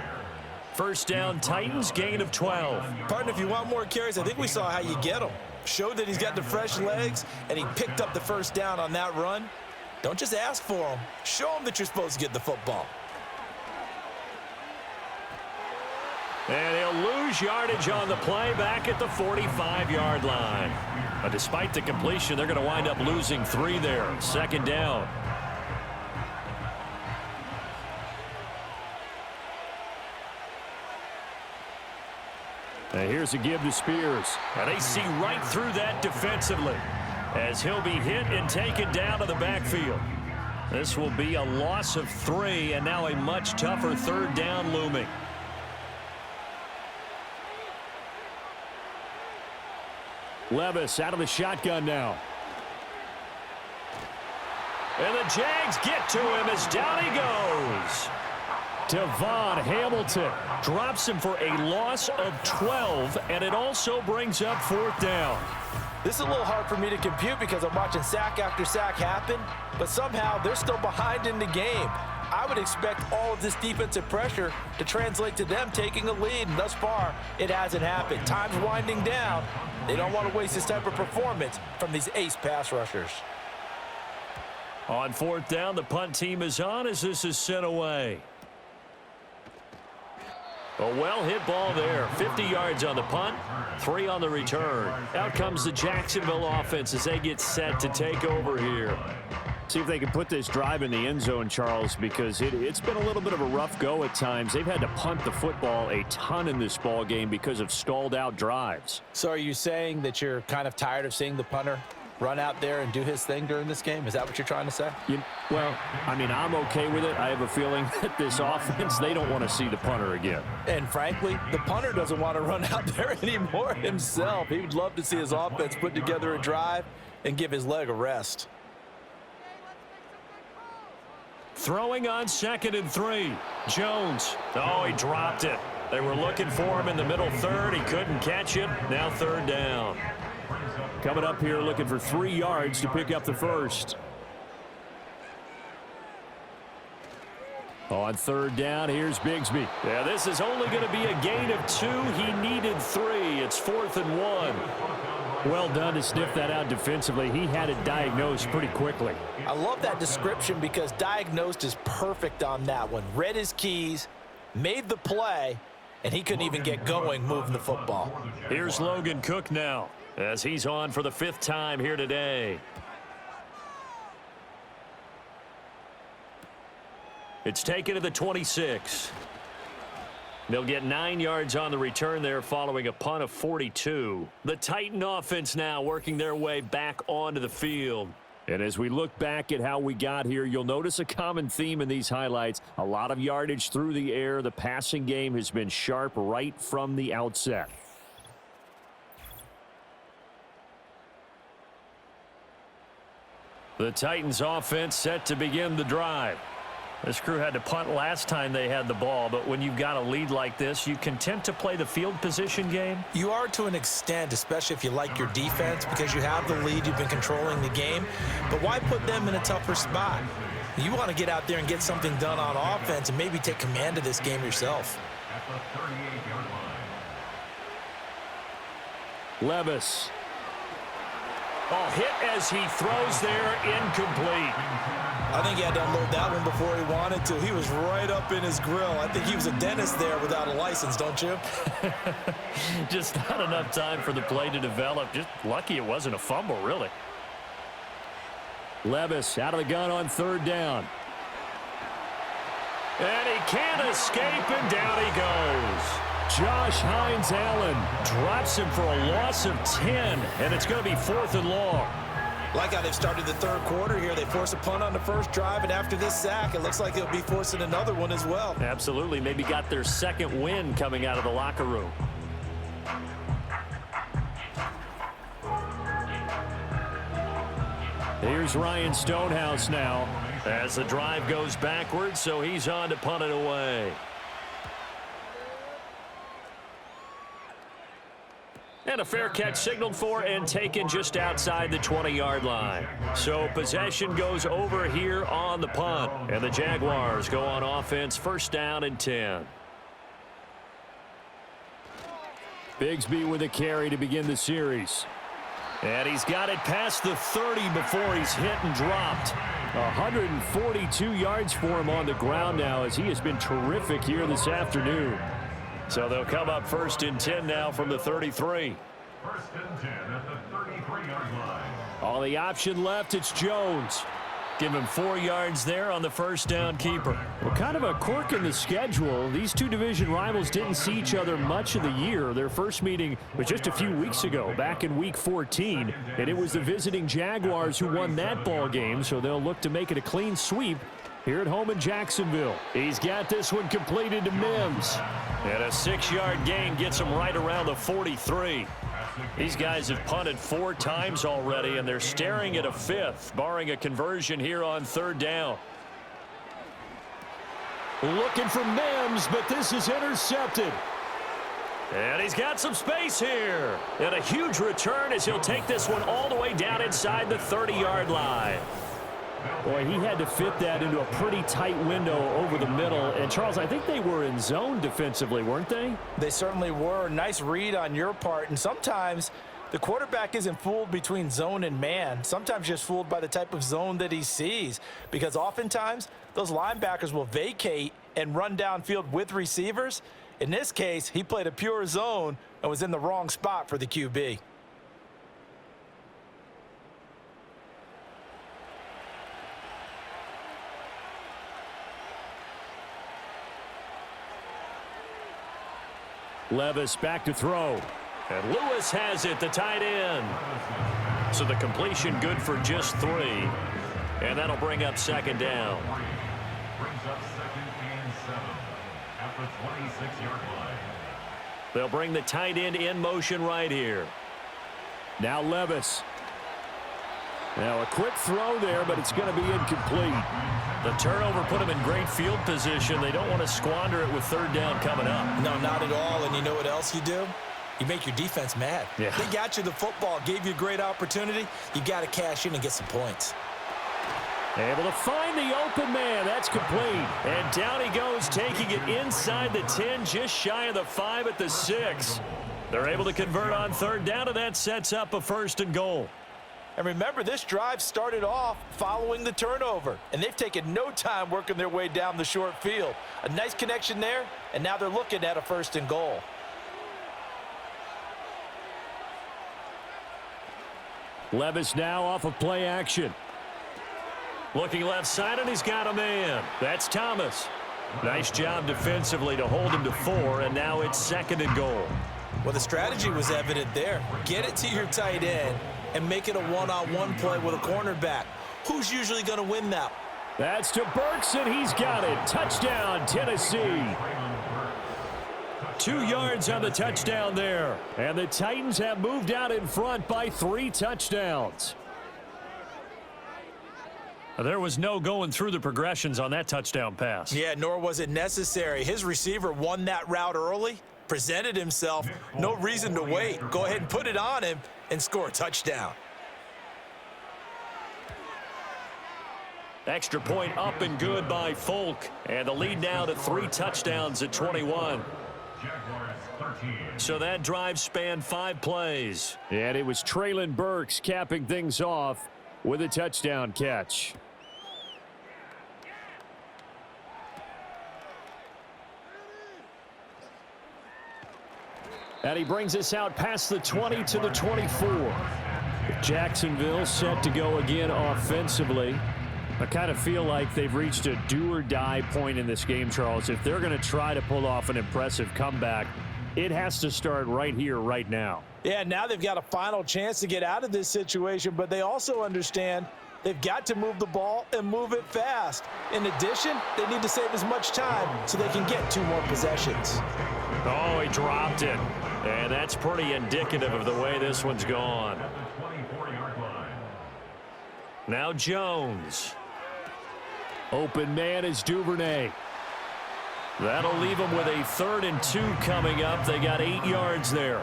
S2: 1st down, Titans, gain of 12.
S3: Partner, if you want more carries, I think we saw how you get him. Showed that he's got the fresh legs, and he picked up the 1st down on that run. Don't just ask for him. Show him that you're supposed to get the football.
S2: And he'll lose yardage on the play back at the 45-yard line. But despite the completion, they're going to wind up losing 3 there. 2nd down. And here's a give to Spears. And they see right through that defensively as he'll be hit and taken down to the backfield. This will be a loss of 3 and now a much tougher 3rd down looming. Levis out of the shotgun now. And the Jags get to him as down he goes. Devon Hamilton drops him for a loss of 12, and it also brings up 4th down.
S3: This is a little hard for me to compute because I'm watching sack after sack happen, but somehow they're still behind in the game. I would expect all of this defensive pressure to translate to them taking a lead, and thus far, it hasn't happened. Time's winding down. They don't want to waste this type of performance from these ace pass rushers.
S2: On 4th down, the punt team is on as this is sent away. A well-hit ball there. 50 yards on the punt, 3 on the return. Out comes the Jacksonville offense as they get set to take over here. See if they can put this drive in the end zone, Charles, because it's been a little bit of a rough go at times. They've had to punt the football a ton in this ball game because of stalled out drives.
S3: So are you saying that you're kind of tired of seeing the punter run out there and do his thing during this game? Is that what you're trying to say?
S2: Well, I mean, I'm okay with it. I have a feeling that this offense, they don't want to see the punter again.
S3: And frankly, the punter doesn't want to run out there anymore himself. He would love to see his offense put together a drive and give his leg a rest.
S2: Throwing on 2nd and 3. Jones. Oh, he dropped it. They were looking for him in the middle 3rd. He couldn't catch it. Now 3rd down. Coming up here looking for 3 yards to pick up the 1st. On third down, here's Bigsby. Yeah, this is only going to be a gain of 2. He needed 3. It's 4th and 1. Well done to sniff that out defensively. He had it diagnosed pretty quickly.
S3: I love that description because diagnosed is perfect on that one. Read his keys, made the play, and he couldn't even get going moving the football.
S2: Here's Logan Cook now as he's on for the 5th time here today. It's taken to the 26. They'll get 9 yards on the return there following a punt of 42. The Titan offense now working their way back onto the field. And as we look back at how we got here, you'll notice a common theme in these highlights. A lot of yardage through the air. The passing game has been sharp right from the outset. The Titans offense set to begin the drive. This crew had to punt last time they had the ball, but when you've got a lead like this, you content to play the field position game?
S3: You are to an extent, especially if you like your defense, because you have the lead, you've been controlling the game. But why put them in a tougher spot? You want to get out there and get something done on offense and maybe take command of this game yourself.
S5: At the 38-yard line.
S2: Levis. Oh, hit as he throws there, incomplete.
S3: I think he had to unload that one before he wanted to. He was right up in his grill. I think he was a dentist there without a license, don't you?
S2: Just not enough time for the play to develop. Just lucky it wasn't a fumble, really. Levis out of the gun on third down. And he can't escape, and down he goes. Josh Hines-Allen drops him for a loss of 10, and it's going to be 4th and long.
S3: Like how they've started the third quarter here. They force a punt on the first drive, and after this sack, it looks like they'll be forcing another one as well.
S2: Absolutely. Maybe got their second win coming out of the locker room. Here's Ryan Stonehouse now as the drive goes backwards, so he's on to punt it away. And a fair catch signaled for and taken just outside the 20-yard line. So possession goes over here on the punt. And the Jaguars go on offense, 1st down and 10. Bigsby with a carry to begin the series. And he's got it past the 30 before he's hit and dropped. 142 yards for him on the ground now as he has been terrific here this afternoon. So they'll come up 1st and 10 now from the 33.
S5: 1st and 10 at the 33-yard line.
S2: All the option left, it's Jones. Give him 4 yards there on the 1st down keeper. Well, kind of a quirk in the schedule. These two division rivals didn't see each other much of the year. Their first meeting was just a few weeks ago, back in Week 14. And it was the visiting Jaguars who won that ball game, so they'll look to make it a clean sweep here at home in Jacksonville. He's got this one completed to Mims. And a 6-yard gain gets him right around the 43. These guys have punted 4 times already, and they're staring at a 5th, barring a conversion here on 3rd down. Looking for Mims, but this is intercepted. And he's got some space here. And a huge return as he'll take this one all the way down inside the 30-yard line. Boy, he had to fit that into a pretty tight window over the middle. And, Charles, I think they were in zone defensively, weren't they?
S3: They certainly were. Nice read on your part. And sometimes the quarterback isn't fooled between zone and man. Sometimes just fooled by the type of zone that he sees. Because oftentimes those linebackers will vacate and run downfield with receivers. In this case, he played a pure zone and was in the wrong spot for the QB.
S2: Levis back to throw. And Lewis has it, the tight end. So the completion good for just 3. And that'll bring up 2nd down.
S5: Brings up 2nd and 7 at the 26-yard line.
S2: They'll bring the tight end in motion right here. Now Levis. Now a quick throw there, but it's going to be incomplete. The turnover put them in great field position. They don't want to squander it with 3rd down coming up.
S3: No, not at all. And you know what else you do? You make your defense mad.
S2: Yeah.
S3: They got you the football, gave you a great opportunity. You got to cash in and get some points.
S2: Able to find the open man. That's complete. And down he goes, taking it inside the 10, just shy of the 5 at the 6. They're able to convert on third down, and that sets up a 1st and goal.
S3: And remember, this drive started off following the turnover, and they've taken no time working their way down the short field. A nice connection there, and now they're looking at a 1st and goal.
S2: Levis now off of play action. Looking left side, and he's got a man. That's Thomas. Nice job defensively to hold him to 4, and now it's 2nd and goal.
S3: Well, the strategy was evident there. Get it to your tight end and make it a one-on-one play with a cornerback. Who's usually going to win that?
S2: That's to Burks, and he's got it. Touchdown, Tennessee. 2 yards on the touchdown there. And the Titans have moved out in front by 3 touchdowns. There was no going through the progressions on that touchdown pass.
S3: Yeah, nor was it necessary. His receiver won that route early, presented himself, no reason to wait. Go ahead and put it on him and score a touchdown.
S2: Extra point up and good by Folk. And the lead now to 3 touchdowns at 21. So that drive spanned 5 plays. And it was Traylon Burks capping things off with a touchdown catch. And he brings us out past the 20 to the 24. Jacksonville set to go again offensively. I kind of feel like they've reached a do-or-die point in this game, Charles. If they're going to try to pull off an impressive comeback, it has to start right here, right now.
S3: Yeah, now they've got a final chance to get out of this situation, but they also understand they've got to move the ball and move it fast. In addition, they need to save as much time so they can get 2 more possessions.
S2: Oh, he dropped it. And that's pretty indicative of the way this one's gone. Now Jones. Open man is Duvernay. That'll leave them with a 3rd and 2 coming up. They got 8 yards there.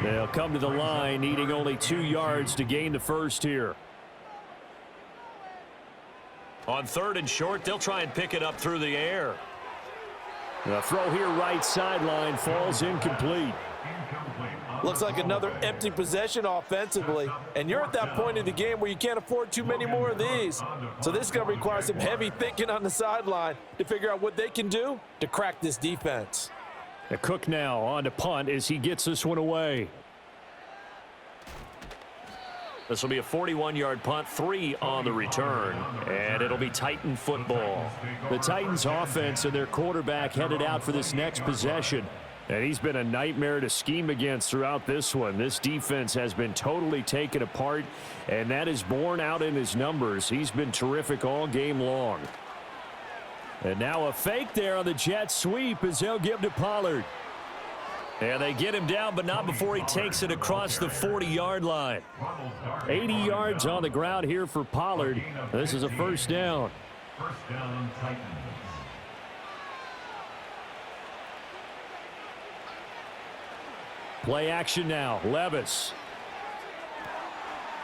S2: They'll come to the line, needing only 2 yards to gain the first here. On 3rd and short, they'll try and pick it up through the air. The throw here right sideline falls incomplete.
S3: Looks like another empty possession offensively, and you're at that point in the game where you can't afford too many more of these. So this is going to require some heavy thinking on the sideline to figure out what they can do to crack this defense.
S2: The Cook now on to punt as he gets this one away. This will be a 41-yard punt, 3 on the return, and it'll be Titan football. The Titans offense and their quarterback headed out for this next possession, and he's been a nightmare to scheme against throughout this one. This defense has been totally taken apart, and that is borne out in his numbers. He's been terrific all game long. And now a fake there on the jet sweep as they'll give to Pollard. And they get him down, but not before he takes it across the 40-yard line. 80 yards on the ground here for Pollard. This is a 1st down.
S5: 1st down, Titans.
S2: Play action now. Levis.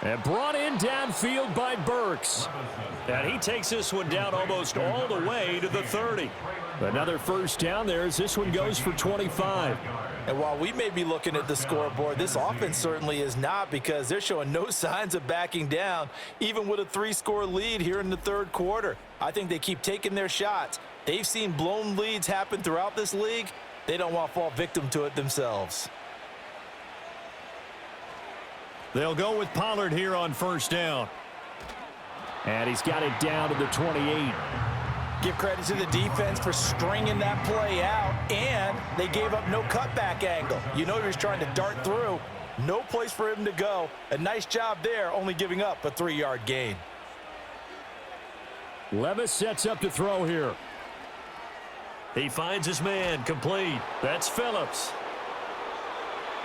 S2: And brought in downfield by Burks. And he takes this one down almost all the way to the 30. Another 1st down there as this one goes for 25.
S3: And while we may be looking at the scoreboard, this offense certainly is not, because they're showing no signs of backing down, even with a 3-score lead here in the 3rd quarter. I think they keep taking their shots. They've seen blown leads happen throughout this league. They don't want to fall victim to it themselves.
S2: They'll go with Pollard here on 1st down. And he's got it down to the 28.
S3: Give credit to the defense for stringing that play out, and they gave up no cutback angle. You know he was trying to dart through. No place for him to go. A nice job there, only giving up a 3-yard gain.
S2: Levis sets up to throw here. He finds his man, complete. That's Phillips.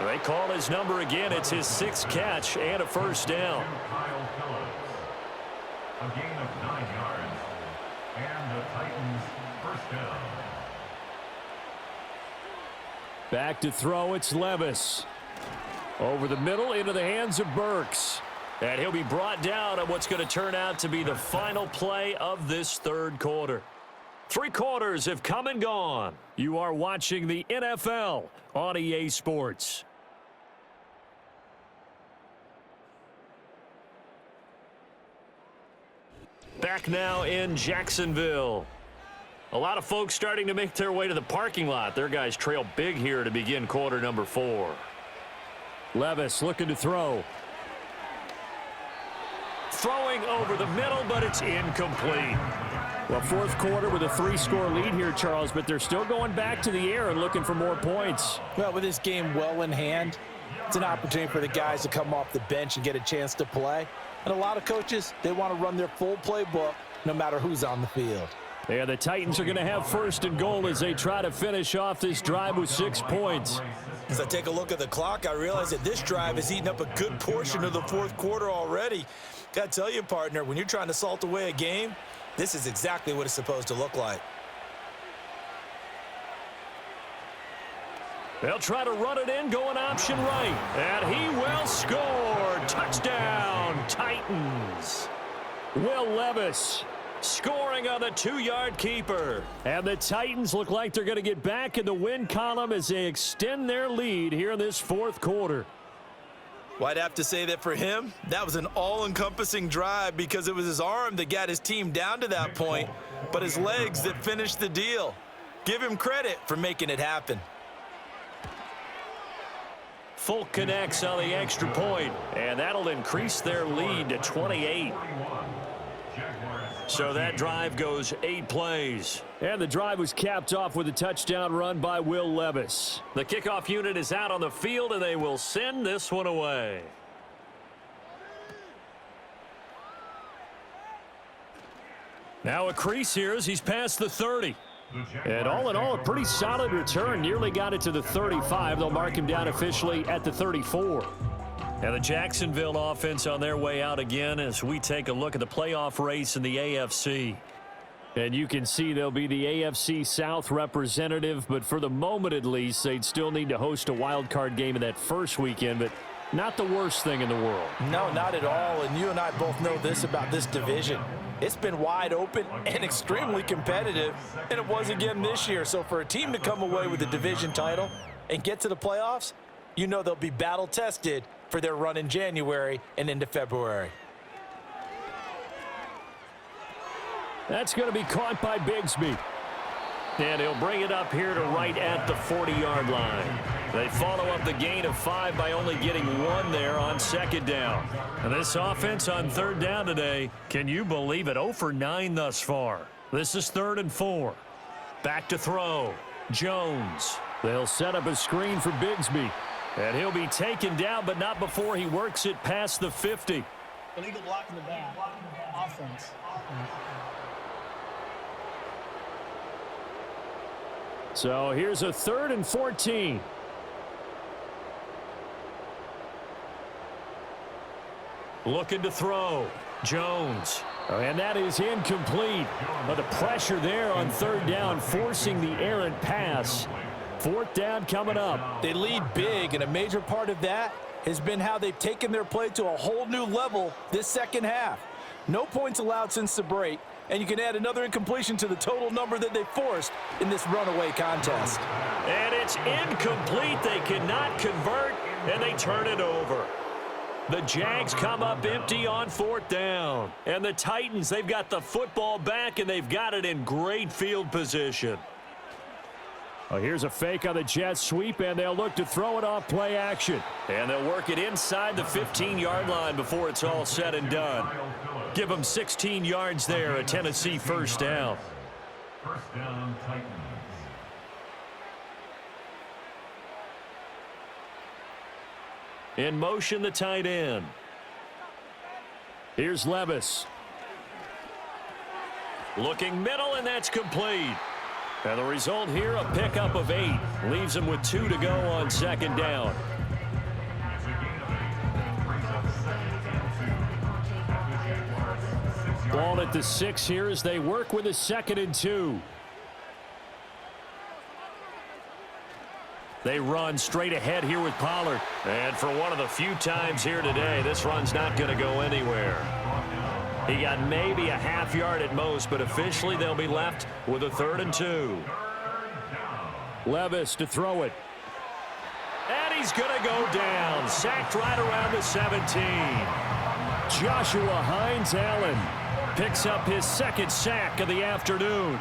S2: They call his number again. It's his 6th catch and a 1st down.
S5: A gain of 9 yards. And the Titans 1st down.
S2: Back to throw, it's Levis. Over the middle into the hands of Burks. And he'll be brought down on what's going to turn out to be the final play of this third quarter. 3 quarters have come and gone. You are watching the NFL on EA Sports. Back now in Jacksonville. A lot of folks starting to make their way to the parking lot. Their guys trail big here to begin quarter number 4. Levis looking to throw. Throwing over the middle, but it's incomplete.
S7: Well, fourth quarter with a 3-score lead here, Charles, but they're still going back to the air and looking for more points.
S3: Well, with this game well in hand, it's an opportunity for the guys to come off the bench and get a chance to play. And a lot of coaches, they want to run their full playbook no matter who's on the field.
S7: Yeah, the Titans are going to have first and goal as they try to finish off this drive with 6 points.
S3: As I take a look at the clock, I realize that this drive has eaten up a good portion of the fourth quarter already. Got to tell you, partner, when you're trying to salt away a game, this is exactly what it's supposed to look like.
S2: They'll try to run it in, going option right. And he will score. Touchdown, Titans. Will Levis scoring on the 2-yard keeper.
S7: And the Titans look like they're going to get back in the win column as they extend their lead here in this fourth quarter.
S3: Well, I'd have to say that for him, that was an all-encompassing drive because it was his arm that got his team down to that point, but his legs that finished the deal. Give him credit for making it happen.
S2: Folk connects on the extra point, and that'll increase their lead to 28. So that drive goes 8 plays.
S7: And the drive was capped off with a touchdown run by Will Levis.
S2: The kickoff unit is out on the field, and they will send this one away. Now a crease here as he's past the 30.
S7: And all in all, a pretty solid return. Nearly got it to the 35. They'll mark him down officially at the 34.
S2: And the Jacksonville offense on their way out again as we take a look at the playoff race in the AFC.
S7: And you can see they'll be the AFC South representative, but for the moment at least, they'd still need to host a wild card game in that first weekend, but not the worst thing in the world.
S3: No, not at all, and you and I both know this about this division. It's been wide open and extremely competitive, and it was again this year. So for a team to come away with the division title and get to the playoffs, you know they'll be battle-tested for their run in January and into February.
S7: That's going to be caught by Bigsby.
S2: And he'll bring it up here to right at the 40-yard line. They follow up the gain of 5 by only getting 1 there on second down. And this offense on third down today, can you believe it? 0 for 9 thus far. This is 3rd and 4. Back to throw. Jones.
S7: They'll set up a screen for Bigsby.
S2: And he'll be taken down, but not before he works it past the 50.
S4: Illegal block in the back. Offense.
S7: So here's a 3rd and 14.
S2: Looking to throw. Jones.
S7: And that is incomplete. But the pressure there on third down, forcing the errant pass. 4th down coming up.
S3: They lead big, and a major part of that has been how they've taken their play to a whole new level this second half. No points allowed since the break, and you can add another incompletion to the total number that they forced in this runaway contest.
S2: And it's incomplete. They cannot convert, and they turn it over. The Jags come up empty on 4th down. And the Titans, they've got the football back, and they've got it in great field position.
S7: Oh, here's a fake on the jet sweep, and they'll look to throw it off play action.
S2: And they'll work it inside the 15-yard line before it's all said and done. Give them 16 yards there, a Tennessee first down.
S5: First down, Titans.
S2: In motion, the tight end.
S7: Here's Levis.
S2: Looking middle, and that's complete. And the result here, a pickup of 8. Leaves them with 2 to go on second down.
S5: It's a gain of 8. Brings up 2nd and 2.
S7: Ball at the 6 here as they work with a 2nd and 2.
S2: They run straight ahead here with Pollard. And for one of the few times here today, this run's not going to go anywhere. He got maybe a half yard at most, but officially they'll be left with a 3rd and 2.
S7: Levis to throw it.
S2: And he's going to go down. Sacked right around the 17.
S7: Joshua Hines-Allen picks up his 2nd sack of the afternoon.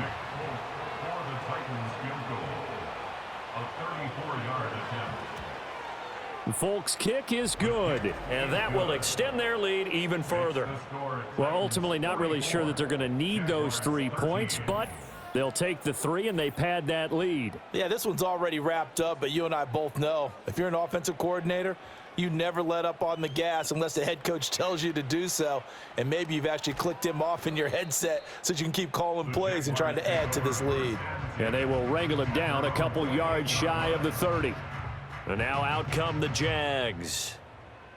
S7: Folk's kick is good.
S2: And that will extend their lead even further.
S7: Well, ultimately not really sure that they're going to need those 3 points, but they'll take the 3 and they pad that lead.
S3: Yeah, this one's already wrapped up, but you and I both know if you're an offensive coordinator, you never let up on the gas unless the head coach tells you to do so. And maybe you've actually clicked him off in your headset so you can keep calling plays and trying to add to this lead.
S7: And they will wrangle him down a couple yards shy of the 30.
S2: And now out come the Jags.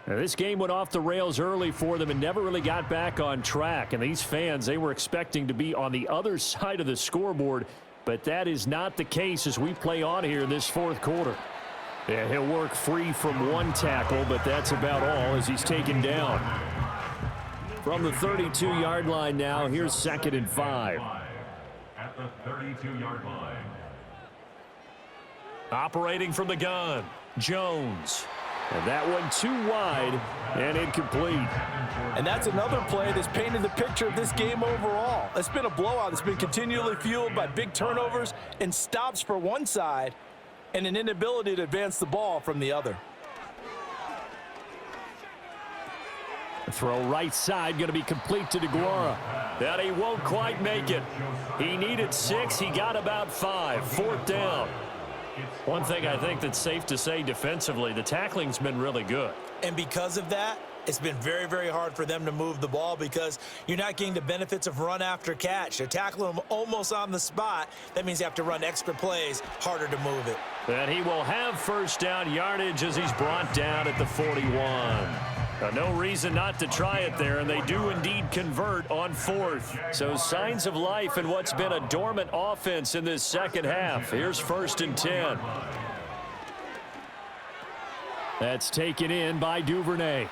S7: Now, this game went off the rails early for them and never really got back on track. And these fans, they were expecting to be on the other side of the scoreboard. But that is not the case as we play on here in this 4th quarter. Yeah, he'll work free from 1 tackle, but that's about all as he's taken down. From the 32-yard line now, here's 2nd and 5.
S5: At the 32-yard line.
S2: Operating from the gun, Jones.
S7: And that one too wide and incomplete.
S3: And that's another play that's painted the picture of this game overall. It's been a blowout that's been continually fueled by big turnovers and stops for one side and an inability to advance the ball from the other.
S7: Throw right side, going to be complete to DeGuara.
S2: That he won't quite make it. He needed 6. He got about 5. 4th down. One thing I think that's safe to say defensively, the tackling's been really good.
S3: And because of that, it's been very, very hard for them to move the ball because you're not getting the benefits of run after catch. They're tackling them almost on the spot. That means you have to run extra plays, harder to move it.
S2: And he will have 1st down yardage as he's brought down at the 41. No reason not to try it there, and they do indeed convert on 4th. So signs of life in what's been a dormant offense in this 2nd half. Here's 1st and 10.
S7: That's taken in by Duvernay.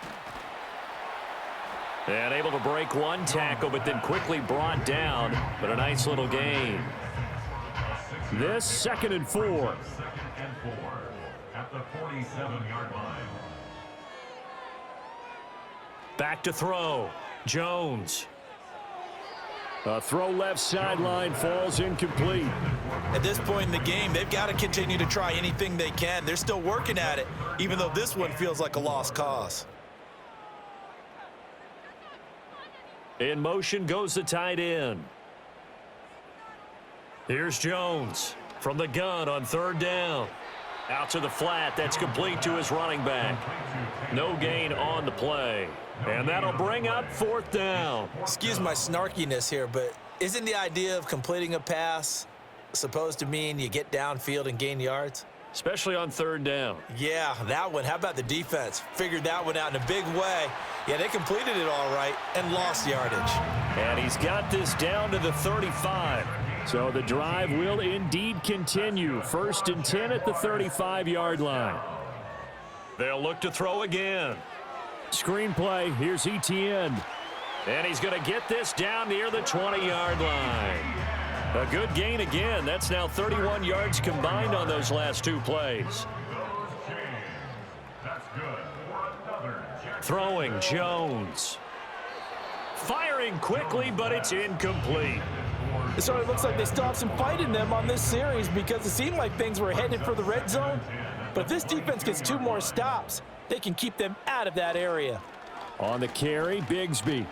S2: And able to break 1 tackle, but then quickly brought down. But a nice little gain.
S7: This 2nd and 4.
S5: 2nd and 4 at the 47-yard line.
S2: Back to throw. Jones.
S7: A throw left sideline falls incomplete.
S3: At this point in the game, they've got to continue to try anything they can. They're still working at it, even though this one feels like a lost cause.
S2: In motion goes the tight end. Here's Jones from the gun on 3rd down. Out to the flat. That's complete to his running back. No gain on the play. And that'll bring up 4th down.
S3: Excuse my snarkiness here, but isn't the idea of completing a pass supposed to mean you get downfield and gain yards?
S2: Especially on 3rd down.
S3: Yeah, that one. How about the defense? Figured that one out in a big way. Yeah, they completed it all right and lost yardage.
S2: And he's got this down to the 35.
S7: So the drive will indeed continue. 1st and 10 at the 35-yard line.
S2: They'll look to throw again.
S7: Screenplay, here's Etienne.
S2: And he's going to get this down near the 20-yard line. A good gain again. That's now 31 yards combined on those last 2 plays.
S5: That's good for another Jack.
S2: Throwing Jones. Firing quickly, but it's incomplete.
S3: It sort of looks like they still have some fight in them on this series because it seemed like things were headed for the red zone. But if this defense gets 2 more stops, they can keep them out of that area.
S7: On the carry, Bigsby.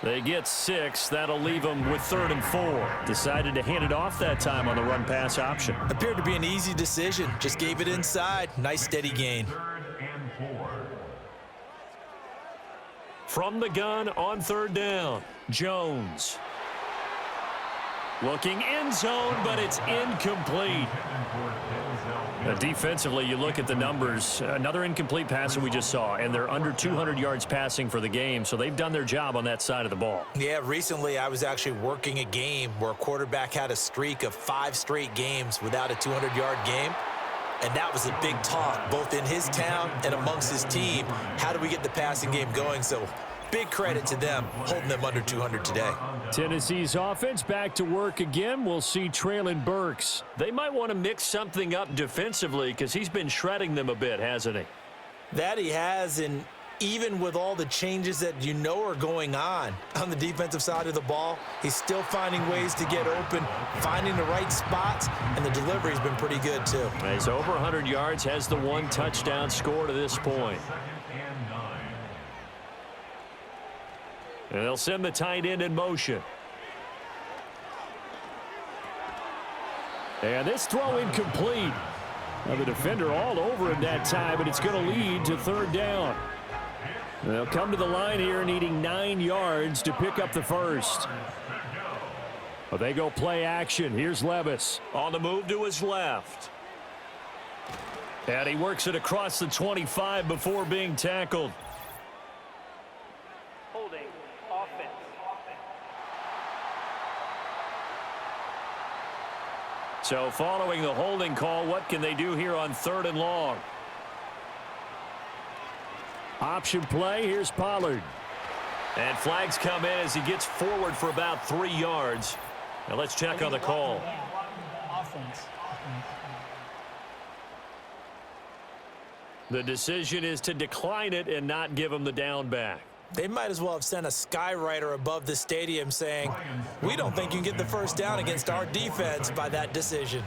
S2: They get 6. That'll leave them with 3rd and 4. Decided to hand it off that time on the run-pass option.
S3: Appeared to be an easy decision. Just gave it inside. Nice steady gain.
S5: 3rd and 4.
S2: From the gun on 3rd down, Jones. Looking end zone, but it's incomplete. Defensively, you look at the numbers. Another incomplete pass that we just saw, and they're under 200 yards passing for the game, so they've done their job on that side of the ball.
S3: Yeah, recently I was actually working a game where a quarterback had a streak of 5 straight games without a 200-yard game. And that was a big talk, both in his town and amongst his team. How do we get the passing game going? So big credit to them, holding them under 200 today.
S7: Tennessee's offense back to work again. We'll see Traylon Burks.
S2: They might want to mix something up defensively because he's been shredding them a bit, hasn't he?
S3: That he has, and even with all the changes that you know are going on the defensive side of the ball, he's still finding ways to get open, finding the right spots, and the delivery's been pretty good too.
S2: He's over 100 yards, has the 1 touchdown score to this point. And they'll send the tight end in motion.
S7: And this throw incomplete. Now the defender all over him that time, but it's going to lead to 3rd down. They'll come to the line here needing 9 yards to pick up the first. Well, they go play action. Here's Levis.
S2: On the move to his left. And he works it across the 25 before being tackled.
S4: Holding. Offense.
S2: So following the holding call, what can they do here on 3rd and long?
S7: Option play. Here's Pollard.
S2: And flags come in as he gets forward for about 3 yards. Now let's check on the call.
S4: Offense.
S2: The decision is to decline it and not give him the down back.
S3: They might as well have sent a skywriter above the stadium saying, we don't think you can get the first down against our defense by that decision.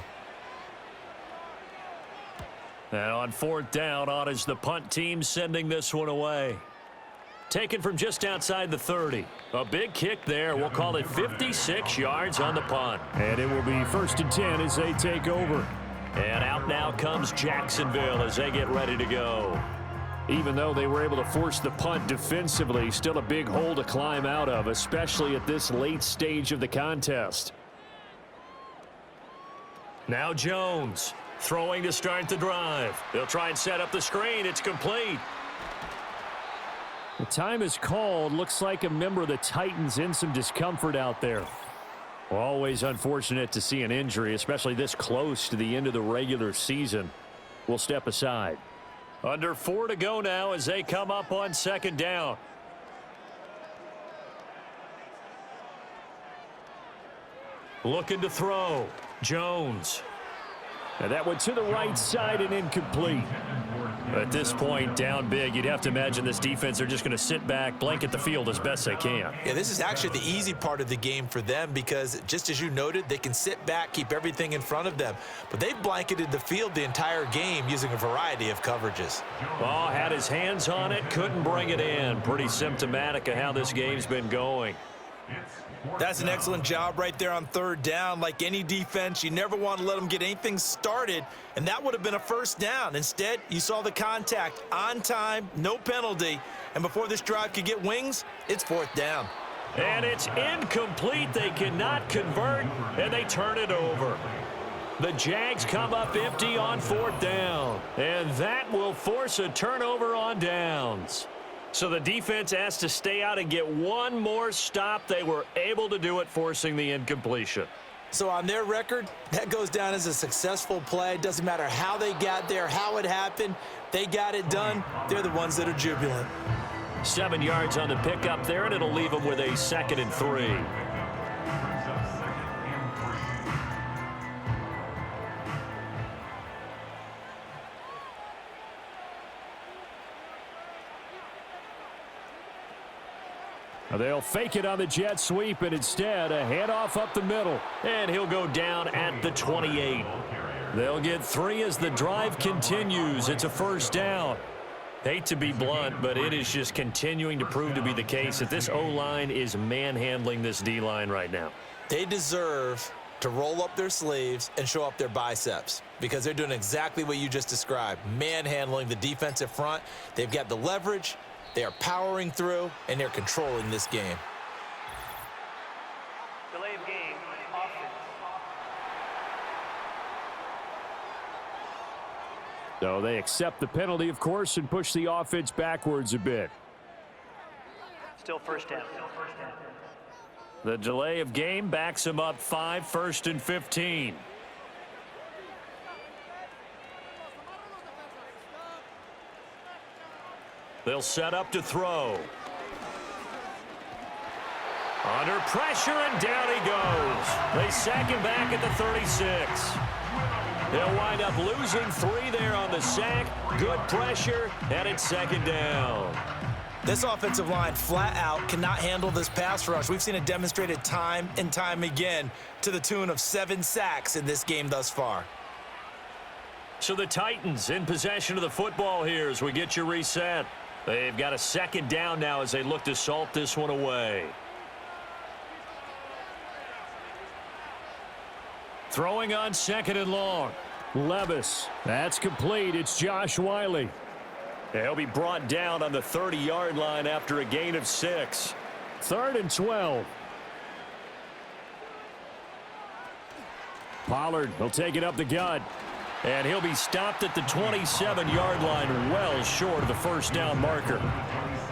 S2: And on 4th down, on is the punt team sending this one away. Taken from just outside the 30. A big kick there. We'll call it 56 yards on the punt.
S7: And it will be 1st and 10 as they take over.
S2: And out now comes Jacksonville as they get ready to go.
S7: Even though they were able to force the punt defensively, still a big hole to climb out of, especially at this late stage of the contest.
S2: Now Jones throwing to start the drive. They'll try and set up the screen. It's complete.
S7: The time is called. Looks like a member of the Titans in some discomfort out there. Always unfortunate to see an injury, especially this close to the end of the regular season. We'll step aside.
S2: Under 4 to go now as they come up on 2nd down. Looking to throw. Jones.
S7: And that went to the right side and incomplete.
S2: At this point, down big, you'd have to imagine this defense are just going to sit back, blanket the field as best they can.
S3: Yeah, this is actually the easy part of the game for them because, just as you noted, they can sit back, keep everything in front of them. But they've blanketed the field the entire game using a variety of coverages.
S2: Oh, had his hands on it, couldn't bring it in. Pretty symptomatic of how this game's been going.
S3: That's an excellent job right there on 3rd down. Like any defense, you never want to let them get anything started, and that would have been a 1st down. Instead, you saw the contact on time, no penalty, and before this drive could get wings, it's 4th down.
S2: And it's incomplete. They cannot convert, and they turn it over. The Jags come up empty on 4th down, and that will force a turnover on downs. So the defense has to stay out and get one more stop. They were able to do it, forcing the incompletion.
S3: So on their record, that goes down as a successful play. Doesn't matter how they got there, how it happened. They got it done. They're the ones that are jubilant.
S2: 7 yards on the pickup there, and it'll leave them with a 2nd and 3.
S7: They'll fake it on the jet sweep, and instead a handoff up the middle.
S2: And he'll go down at the 28. They'll get 3 as the drive continues. It's a 1st down. Hate to be blunt, but it is just continuing to prove to be the case that this O-line is manhandling this D-line right now.
S3: They deserve to roll up their sleeves and show up their biceps because they're doing exactly what you just described, manhandling the defensive front. They've got the leverage. They are powering through, and they're controlling this game.
S4: Delay of game. Offense.
S7: So they accept the penalty, of course, and push the offense backwards a bit.
S4: Still 1st down.
S2: The delay of game backs him up 5, 1st and 15. They'll set up to throw. Under pressure, and down he goes. They sack him back at the 36. They'll wind up losing 3 there on the sack. Good pressure, and it's second down.
S3: This offensive line flat out cannot handle this pass rush. We've seen it demonstrated time and time again to the tune of 7 sacks in this game thus far.
S2: So the Titans in possession of the football here as we get you reset. They've got a second down now as they look to salt this one away. Throwing on second and long.
S7: Levis. That's complete. It's Josh Wiley.
S2: He'll be brought down on the 30-yard line after a gain of 6.
S7: 3rd and 12. Pollard will take it up the gut.
S2: And he'll be stopped at the 27-yard line, well short of the first down marker.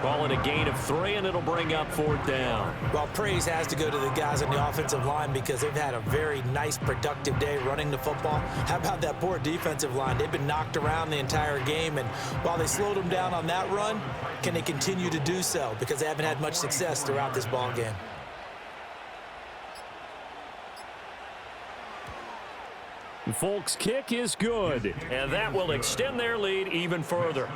S2: Call it a gain of 3, and it'll bring up 4th down.
S3: Well, praise has to go to the guys on the offensive line because they've had a very nice, productive day running the football. How about that poor defensive line? They've been knocked around the entire game, and while they slowed them down on that run, can they continue to do so? Because they haven't had much success throughout this ball game.
S7: Folk's kick is good.
S2: And that will extend their lead even further.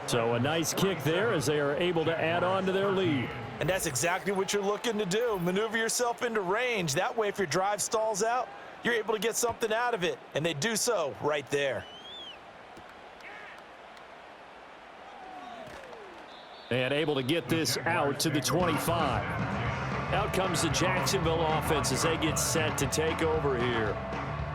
S7: So a nice kick there as they are able to add on to their lead.
S3: And that's exactly what you're looking to do. Maneuver yourself into range. That way, if your drive stalls out, you're able to get something out of it. And they do so right there.
S7: And able to get this out to the 25.
S2: Out comes the Jacksonville offense as they get set to take over here.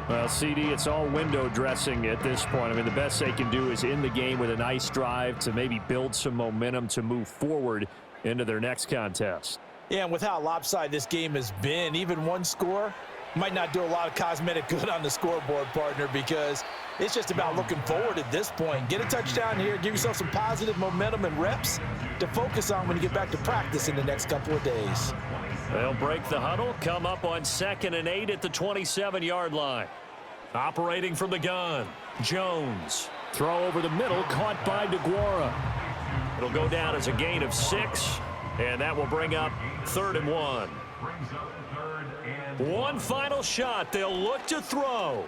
S7: Well, CD, it's all window dressing at this point. I mean, the best they can do is in the game with a nice drive to maybe build some momentum to move forward into their next contest.
S3: Yeah, and with how lopsided this game has been, even one score might not do a lot of cosmetic good on the scoreboard, partner, because it's just about looking forward at this point. Get a touchdown here, give yourself some positive momentum and reps to focus on when you get back to practice in the next couple of days.
S2: They'll break the huddle, come up on 2nd and 8 at the 27-yard line. Operating from the gun, Jones.
S7: Throw over the middle, caught by DeGuara.
S2: It'll go down as a gain of 6, and that will bring up 3rd and 1. One final shot. They'll look to throw.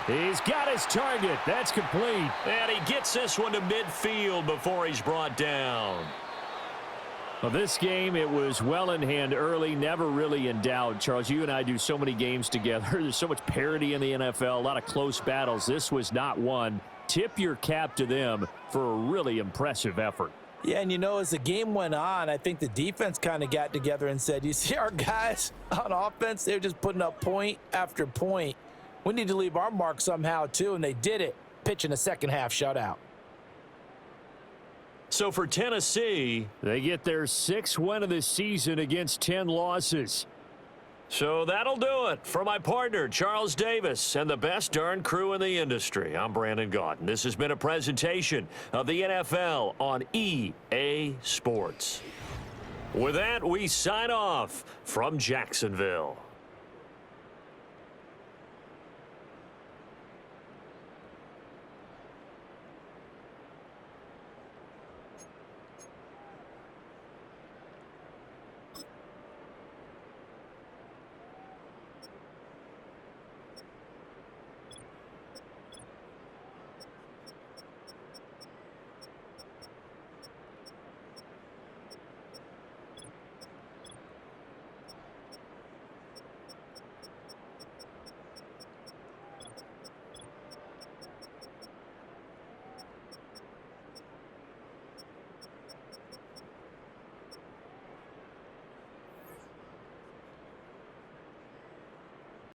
S7: He's got his target. That's complete.
S2: And he gets this one to midfield before he's brought down.
S7: Well, this game, it was well in hand early, never really in doubt. Charles, you and I do so many games together. There's so much parity in the NFL, a lot of close battles. This was not one. Tip your cap to them for a really impressive effort.
S3: Yeah, and you know, as the game went on, I think the defense kind of got together and said, you see our guys on offense, they're just putting up point after point. We need to leave our mark somehow, too, and they did it, pitching a second-half shutout.
S2: So for Tennessee,
S7: they get their 6th win of the season against 10 losses.
S2: So that'll do it for my partner, Charles Davis, and the best darn crew in the industry. I'm Brandon Gaudin. This has been a presentation of the NFL on EA Sports. With that, we sign off from Jacksonville.